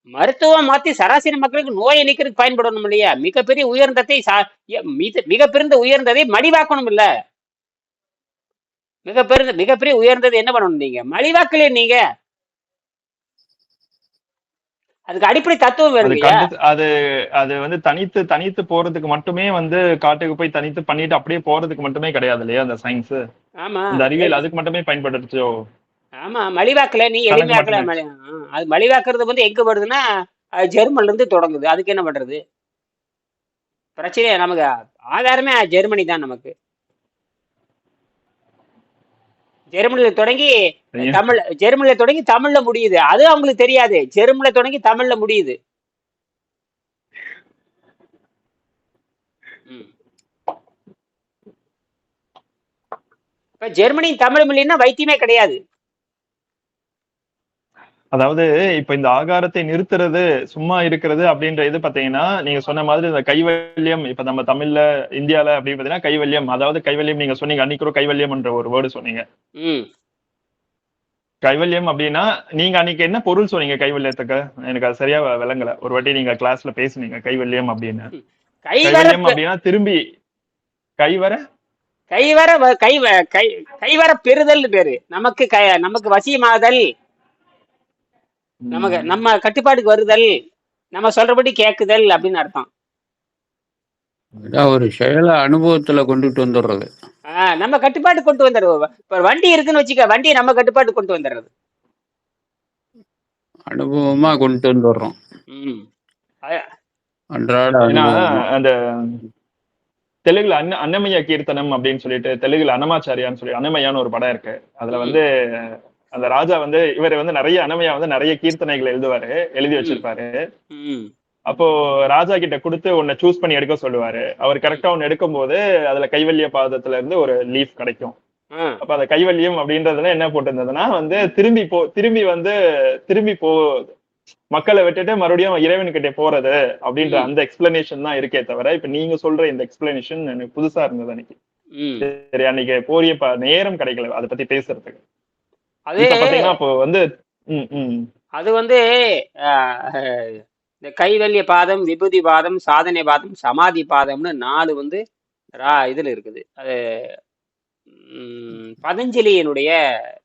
மருத்துவம் மாத்தி சராசரி மக்களுக்கு நோயை நீக்கிறதுக்கு பயன்படணும் இல்லையா? மிகப்பெரிய உயர்ந்ததை மலிவாக்கணும் இல்ல? மிகப்பெரிய உயர்ந்தது என்ன பண்ணணும்? நீங்க மலிவாக்கலையே. நீங்க அதுக்கு அடிப்படை தத்துவம் அது வேணுங்கய்யா. அது அது வந்து தனித்து தனித்து போறதுக்கு மட்டுமே வந்து காட்டுக்கு போய் தனித்து பண்ணிட்டு அப்படியே போறதுக்கு மட்டுமே கிடையாது இல்லையா அந்த சயின்ஸ், ஆமா இந்த அறிவியல் அதுக்கு மட்டுமே பயன்படுச்சோ? ஆமா, மலிவாக்கல நீ கணக்கு எளிமையாக்கல. மட்டுமே. அது மலிவாக்குறது வந்து எங்க வருதுன்னா ஜெர்மன்ல இருந்து தொடங்குது. அதுக்கு என்ன பண்றது? பிரச்சனையே நமக்கு ஆதாரமே ஜெர்மனி தான் நமக்கு. ஜெர்மனில தொடங்கி ஜெர்மனில தொடங்கி தமிழ்ல முடியுது. அது அவங்களுக்கு தெரியாது. ஜெர்மனில தொடங்கி தமிழ்ல முடியுது. இப்ப ஜெர்மனி தமிழ் மொழின்னா வைத்தியமே கிடையாது. அதாவது இப்ப இந்த ஆகாரத்தை நிறுத்துறது சும்மா இருக்கிறது அப்படின்ற இது பாத்தீங்கன்னா நீங்க சொன்ன மாதிரி இந்த கைவல்யம், இப்ப நம்ம தமிழ்ல இந்தியால அப்படின்னு பாத்தீங்கன்னா கைவல்யம், அதாவது கைவல்யம் நீங்க சொன்னீங்க அன்னைக்கு கூட கைவல்யம்ன்ற ஒரு வேர்டு சொன்னீங்க. கைவல்யம் அப்படின்னா நீங்க அன்னைக்கு என்ன பொருள் சொன்னீங்க கைவல்யத்துக்கு? எனக்கு அது சரியா விளங்கல. ஒரு வாட்டி நீங்க கிளாஸ்ல பேசுனீங்க கைவல்யம் அப்படின்னு. கைவல்யம் அப்படின்னா திரும்பி கைவர கைவர பெறுதல் பேரு. நமக்கு வசியமாதல், நமக்கு நம்ம கட்டுப்பாட்டுக்கு வருதல், நம்ம சொல்றபடி கேக்குதல் அப்படின்னு அர்த்தம். ஒரு செயல அனுபவத்துல கொண்டுட்டு வந்துடுறது. நம்ம கட்டுப்பாட்டு கொண்டு வந்துடுறது. இப்ப வண்டி இருக்குன்னு வச்சுக்க, வண்டியை நம்ம கட்டுப்பாட்டு கொண்டு வந்துடுறது. அனுபவமா கொண்டு வந்துடுறோம். அன்றாட அந்த தெலுங்குல அன்னமய்ய கீர்த்தனம் அப்படின்னு சொல்லிட்டு, தெலுங்குல அன்னமாச்சாரியான்னு சொல்லி அன்னமய்யான்னு ஒரு படம் இருக்கு. அதுல வந்து அந்த ராஜா வந்து இவர் வந்து நிறைய அன்னமய்யா வந்து நிறைய கீர்த்தனைகள் எழுதி வச்சிருப்பாரு. அப்போ ராஜா கிட்ட கொடுத்து ஒன்ன சூஸ் பண்ணி எடுக்க சொல்லுவாரு. அவர் கரெக்டா ஒன்னு எடுக்கும் போது அதுல கைவல்ய பாதத்துல இருந்து ஒரு லீஃப் கிடைக்கும். அப்ப அந்த கைவல்யம் அப்படின்றதுல என்ன போட்டிருந்ததுன்னா வந்து திரும்பி போ மக்களை விட்டுட்டு மறுபடியும் இறைவன் கிட்ட போறது அப்படின்ற அந்த எக்ஸ்பிளனேஷன் தான் இருக்கே தவிர, இப்ப நீங்க சொல்ற இந்த எக்ஸ்பிளனேஷன் எனக்கு புதுசா இருந்தது அன்னைக்கு. சரி, அன்னைக்கு போரிய நேரம் கிடைக்கல அதை பத்தி பேசுறதுக்கு. பாத்தீங்கன்னா அப்போ வந்து அது வந்து இந்த கைவல்ய பாதம், விபூதி பாதம், சாதனை பாதம், சமாதி பாதம்னு 4 வந்து இதுல இருக்குது. அது பதஞ்சலியினுடைய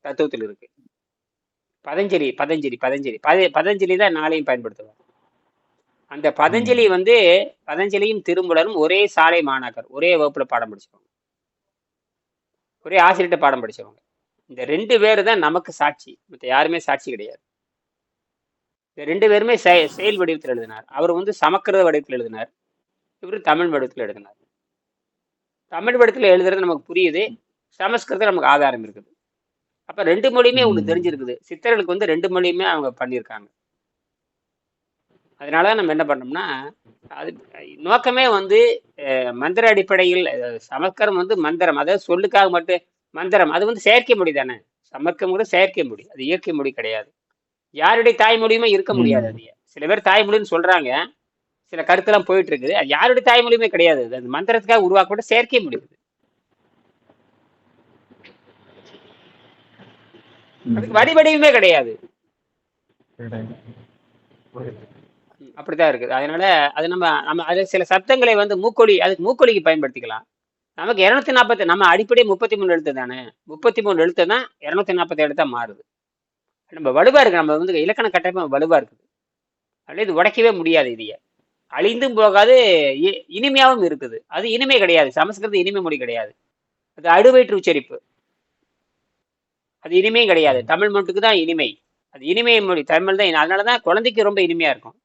தத்துவத்தில் இருக்கு. பதஞ்சலி தான் 4ஐயும் பயன்படுத்துவார். அந்த பதஞ்சலி வந்து பதஞ்சலியும் திருமூலரும் ஒரே சாலை மாணாக்கர், ஒரே வகுப்புல பாடம் படிச்சவங்க, ஒரே ஆசிரியர்கிட்ட பாடம் படிச்சவங்க. இந்த 2 பேரு தான் நமக்கு சாட்சி, மற்ற யாருமே சாட்சி கிடையாது. இந்த 2 பேருமே செயல் வடிவத்தில் எழுதினார். அவர் வந்து சமஸ்கிருத வடிவத்தில் எழுதினார், இவர் தமிழ் வடிவத்தில் எழுதினார். தமிழ் வடிவத்தில் எழுதுறது நமக்கு புரியுது, சமஸ்கிருதம் நமக்கு ஆதாரம் இருக்குது. அப்ப 2 மொழியுமே உங்களுக்கு தெரிஞ்சிருக்குது. சித்தர்களுக்கு வந்து 2 மொழியுமே அவங்க பண்ணியிருக்காங்க. அதனால நம்ம என்ன பண்ணோம்னா, அது நோக்கமே வந்து மந்திர அடிப்படையில். சமஸ்கிருதம் வந்து மந்திரம், அதாவது சொல்லுக்காக மட்டும் மந்திரம். அது வந்து செயற்கை மொழி தானே. சமஸ்கிருதம் செயற்கை மொழி, அது இயற்கை மொழி கிடையாது. யாருடைய தாய்மொழியுமே இருக்க முடியாது. அது சில பேர் தாய்மொழின்னு சொல்றாங்க, சில கருத்தெல்லாம் போயிட்டு இருக்குது. அது யாருடைய தாய்மொழியுமே கிடையாது. அது மந்திரத்துக்காக உருவாக்கப்பட்ட செயற்கை மொழி. அதுக்கு வடிவடிவுமே கிடையாது. அப்படித்தான் இருக்குது. அதனால அது நம்ம அது சில சப்தங்களை வந்து மூக்கொலி, அதுக்கு மூக்கொலிக்கு பயன்படுத்திக்கலாம். நமக்கு 240, நம்ம அடிப்படை 33 எழுத்து தானே. 33 எழுத்து தான் 240 எழுத்தா மாறுது. நம்ம வலுவா இருக்கு, நம்ம வந்து இலக்கண கட்டமைப்பு வலுவா இருக்குது. அதனால இது உடைக்கவே முடியாது. இதைய அழிந்தும் போகாது, இனிமையாவும் இருக்குது. அது இனிமை கிடையாது. சமஸ்கிருதம் இனிமை மொழி கிடையாது, அது அடுவயிற்று உச்சரிப்பு. அது இனிமையும் கிடையாது. தமிழ் மட்டுக்கு தான் இனிமை. அது இனிமை மொழி தமிழ் தான். அதனாலதான் குழந்தைக்கு ரொம்ப இனிமையா இருக்கும்.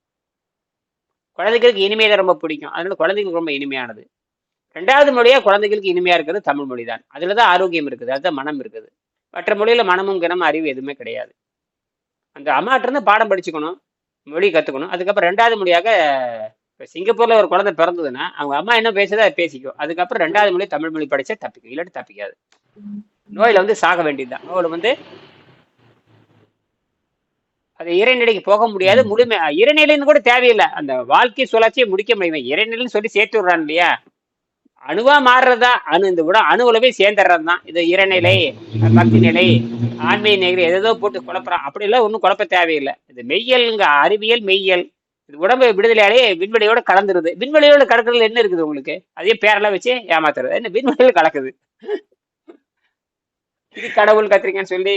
குழந்தைகளுக்கு இனிமையை ரொம்ப பிடிக்கும். அதனால குழந்தைகளுக்கு ரொம்ப இனிமையானது. 2வது மொழியா குழந்தைகளுக்கு இனிமையா இருக்கிறது தமிழ் மொழி தான். அதுலதான் ஆரோக்கியம் இருக்குது, அதுதான் மனம் இருக்குது. மற்ற மொழியில மனமும் கனமும் அறிவு எதுவுமே கிடையாது. அந்த அம்மாட்ட இருந்து பாடம் படிச்சுக்கணும், மொழி கத்துக்கணும். அதுக்கப்புறம் 2வது மொழியாக சிங்கப்பூர்ல ஒரு குழந்தை பிறந்ததுன்னா அவங்க அம்மா என்ன பேசுதோ அதை பேசிக்கும். அதுக்கப்புறம் 2வது மொழி தமிழ் மொழி படிச்சா தப்பிக்கும், இல்லாட்டி தப்பிக்காது. நோயில வந்து சாக வேண்டியதுதான். நோயில வந்து அது இறைநிலைக்கு போக முடியாது. முழுமை இறைநிலைன்னு கூட தேவையில்லை. அந்த வாழ்க்கை சுழற்சியை முடிக்க முடியும். இறைநிலைன்னு சொல்லி சேர்த்து விடுறான் இல்லையா, அணுவா மாறுறதா, இந்த அணுவுலவே சேர்ந்துடுறது தான் இது இறைநிலை, பக்தி நிலை, ஆன்மீக நிலை. எதோ போட்டு குழப்பறான். அப்படி எல்லாம் ஒன்றும் குழப்ப தேவையில்லை. இது மெய்யல்ங்க, அறிவியல் மெய்யல். இது உடம்பு விடுதலையாலே விண்வெளியோட கலந்துருது. விண்வெளியோட கலக்குறதுல என்ன இருக்குது உங்களுக்கு? அதே பேரெல்லாம் வச்சு ஏமாத்துறது. என்ன விண்வெளியில கலக்குது? இது கடவுள் கத்திரிக்கான்னு சொல்லி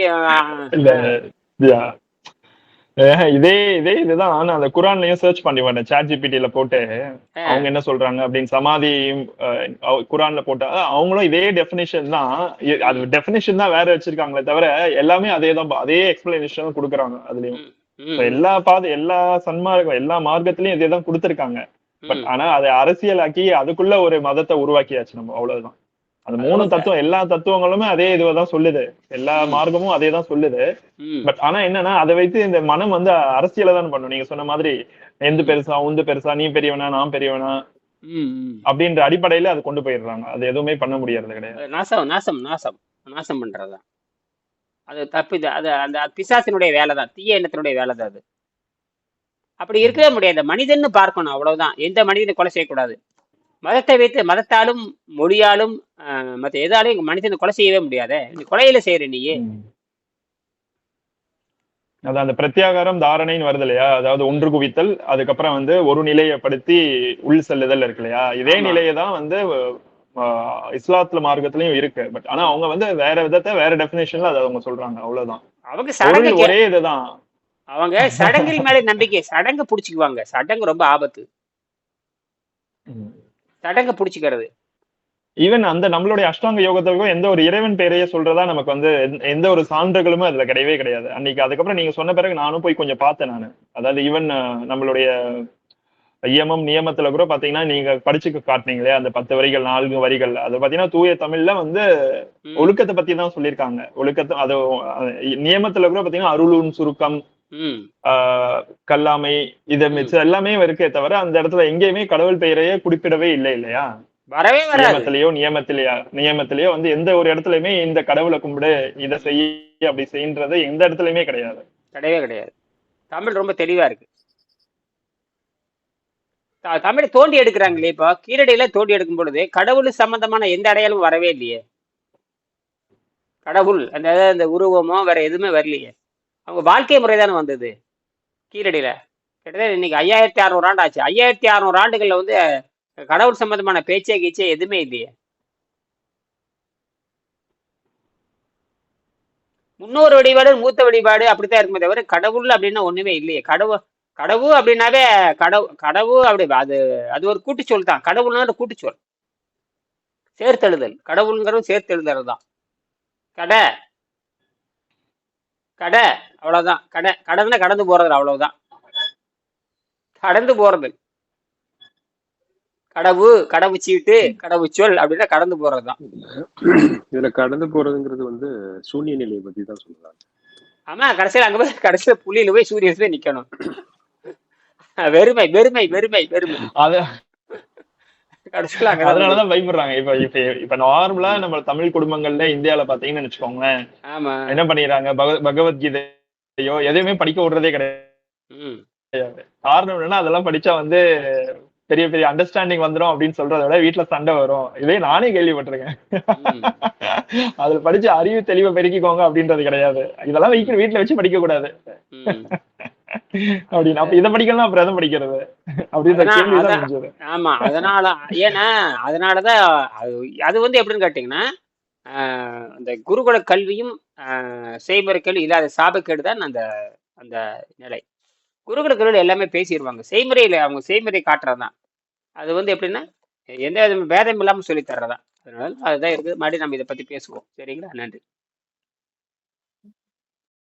இதே இதே இதுதான் நான் அந்த குரான்லயும் சர்ச் பண்ணி வந்தேன் சாட் ஜிபிடில போட்டு ஆ, அவங்க என்ன சொல்றாங்க அப்படின்னு சமாதி குரான்ல போட்டா அவங்களும் இதே டெபினிஷன் தான் அது ம், டெபினிஷன் தான் வேற வச்சிருக்காங்களே தவிர எல்லாமே அதே தான் அதே எக்ஸ்பிளனேஷன் கொடுக்குறாங்க அதுலயும் ம், So ம், எல்லா சன்மார்க்கம் எல்லா மார்க்கத்திலயும் இதே தான் கொடுத்திருக்காங்க பட் ம். ஆனா அதை அரசியலாக்கி அதுக்குள்ள ஒரு மதத்தை உருவாக்கியாச்சு நம்ம அவ்வளவுதான் அந்த அது மூணு ரொம்ப தத்துவம் எல்லா தத்துவங்களுமே அதே இதுதான் சொல்லுது எல்லா ம், மார்க்கமும் அதே தான் சொல்லுது ம், பட் ஆனா என்னன்னா அதை வைத்து இந்த மனம் வந்து அரசியலை தான் பண்ணும் நீங்க சொன்ன மாதிரி எந்த ம், பெருசா உந்து பெருசா நீ பெரியவனா நான் பெரியவனா ம், ம். அப்படின்ற அடிப்படையில அது கொண்டு போயிடுறாங்க அது எதுவுமே பண்ண முடியறது கிடையாது அது நாசம் நாசம் நாசம் நாசம் பண்றதுதான். அது தப்பு. இது அது அந்த பிசாசினுடைய வேலை தான், தீய எண்ணத்தினுடைய வேலை தான் அது. அப்படி இருக்கவே முடியாது. மனிதன்னு பார்க்கணும், அவ்வளவுதான். எந்த மனிதனை கொலை செய்யக்கூடாது. மதத்தை வைத்து மதத்தாலும் மொழியாலும் மற்ற எதாலையும் மனிதனை கொலை செய்யவே முடியாதே. நீ கொலையில செய்யற நீ. ம். அது அந்த பிரத்யாகாரம் தாரணைன்னு வருது இல்லையா அதாவது ஒன்று குவித்தல் அதுக்கப்புறம் வந்து ஒரு நிலையப்படுத்தி உள் செல்லுதல் இருக்கு இல்லையா இதே ஆமா. நிலையை தான் வந்து இஸ்லாத்துல மார்க்கத்திலயும் இருக்கு பட் ஆனா அவங்க வந்து வேற விதத்தை வேற டெபினேஷன்ல அதை அவங்க சொல்றாங்க அவ்வளவுதான் அவங்க பொருள் சடங்கு ஒரே இதுதான் அவங்க சடங்கில் மேலே நம்பிக்கை. சடங்கு புடிச்சுக்குவாங்க. சடங்கு ரொம்ப ஆபத்து. சடங்கு புடிச்சுக்கிறது. ஈவன் அந்த நம்மளுடைய அஷ்டாங்க யோகத்துக்கும் எந்த ஒரு இறைவன் பெயரையே சொல்றதா நமக்கு வந்து எந்த ஒரு சான்றுகளுமே அதுல கிடையவே கிடையாது அன்னைக்கு அதுக்கப்புறம் நீங்க சொன்ன பிறகு நானும் போய் கொஞ்சம் பார்த்தேன் நானு அதாவது ஈவன் நம்மளுடைய இயமம் நியமத்துல கூட பாத்தீங்கன்னா நீங்க படிச்சு காட்டினீங்களே அந்த 10 வரிகள் 4 வரிகள் அது பாத்தீங்கன்னா தூய தமிழ்ல வந்து ம், ஒழுக்கத்தை பத்தி தான் சொல்லியிருக்காங்க ஒழுக்கத்தை அது நியமத்துல கூட பாத்தீங்கன்னா அருளும் சுருக்கம் ம், கல்லாமை இது ம். மிச்சம் எல்லாமே இருக்கே தவிர அந்த இடத்துல எங்கேயுமே கடவுள் பெயரையே குறிப்பிடவே இல்லை இல்லையா வரவே வராது. நியமத்திலேயோ வந்து எந்த ஒரு இடத்துலயுமே இந்த கடவுளை கும்பிடு இதை செய்ய அப்படி செய்யறது எந்த இடத்துலயுமே கிடையாது கிடையவே கிடையாது. தமிழ் ரொம்ப தெளிவா இருக்கு. தமிழை தோண்டி எடுக்கிறாங்களே. இப்போ கீழடியில தோண்டி எடுக்கும் பொழுது கடவுள் சம்பந்தமான எந்த அடையாளமும் வரவே இல்லையே. கடவுள் அந்த உருவமோ வேற எதுவுமே வரலையே. அவங்க வாழ்க்கை முறை தானே வந்தது கீழடியில. கிட்டத்தட்ட இன்னைக்கு 5600 ஆண்டு ஆச்சு. 5600 ஆண்டுகள்ல வந்து கடவுள் சம்பந்தமான பேச்சே கீச்சே எதுவுமே இல்லையே. முன்னோர் வழிபாடு மூத்த வழிபாடு அப்படித்தான் இருக்குமே தவிர கடவுள் அப்படின்னா ஒண்ணுமே இல்லையே. கடவுள் அப்படின்னாவே கடவுள் அப்படி அது அது ஒரு கூட்டுச்சொல் தான். கடவுள்னா ஒரு கூட்டுச்சொல். சேர்த்தெழுதல். கடவுளுங்கிறது சேர்த்தெழுதல் தான். கடை கடை அவ்வளவுதான். கடவுள்னா கடந்து போறது, அவ்வளவுதான். கடந்து போறது. கடவு சீட்டு, கடவுச்சொல் அப்படின்னா கடந்து போறதுதான். இதுல கடந்து போறதுங்கிறது வந்து சூன்ய நிலையை பத்தி தான் சொல்றாங்க. ஆமா, கடைசியில அங்க போய் கடைசியில புள்ளியில போய் சூரியன் போய் நிக்கணும். வெறுமை வெறுமை வெறுமை வெறுமை. கடைசியில அதனாலதான் பயப்படுறாங்க. இப்ப நார்மலா நம்ம தமிழ் குடும்பங்கள்ல இந்தியால பாத்தீங்கன்னு வச்சுக்கோங்களேன், ஆமா, என்ன பண்ணிடுறாங்க, பகவத்கீதையோ எதையுமே படிக்க விடுறதே கிடையாது. காரணம் என்னன்னா அதெல்லாம் படிச்சா வந்து பெரிய பெரிய அண்டர்ஸ்டாண்டிங் வந்துடும் அப்படின்னு சொல்றத விட வீட்டுல சண்டை வரும். இதே நானே கேள்விப்பட்டிருக்கேன். அதுல படிச்சு அறிவு தெளிவை பெருக்கிக்கோங்க அப்படின்றது கிடையாது. இதெல்லாம் வீட்டுல வச்சு படிக்க கூடாது அப்படின்னு. அப்ப இதை படிக்கலாம் அப்புறம் எதை படிக்கிறது அப்படின்ற. ஆமா, அதனாலதான் அது வந்து எப்படின்னு கேட்டீங்கன்னா, அந்த குருகுல கல்வியும் செய்முறை கல்வி இல்லாத சாபக்கேடு தான் அந்த அந்த நிலை. குருகுல கல்வியில எல்லாமே பேசிடுவாங்க. செய்முறையில அவங்க செய்முறை காட்டுறதுதான். அது வந்து எப்படின்னா எந்த பேதம் இல்லாம சொல்லி தர்றதான். அதனால அதுதான் இருக்கு. மறுபடியும் நம்ம இதை பத்தி பேசுவோம். சரிங்களா? நன்றி.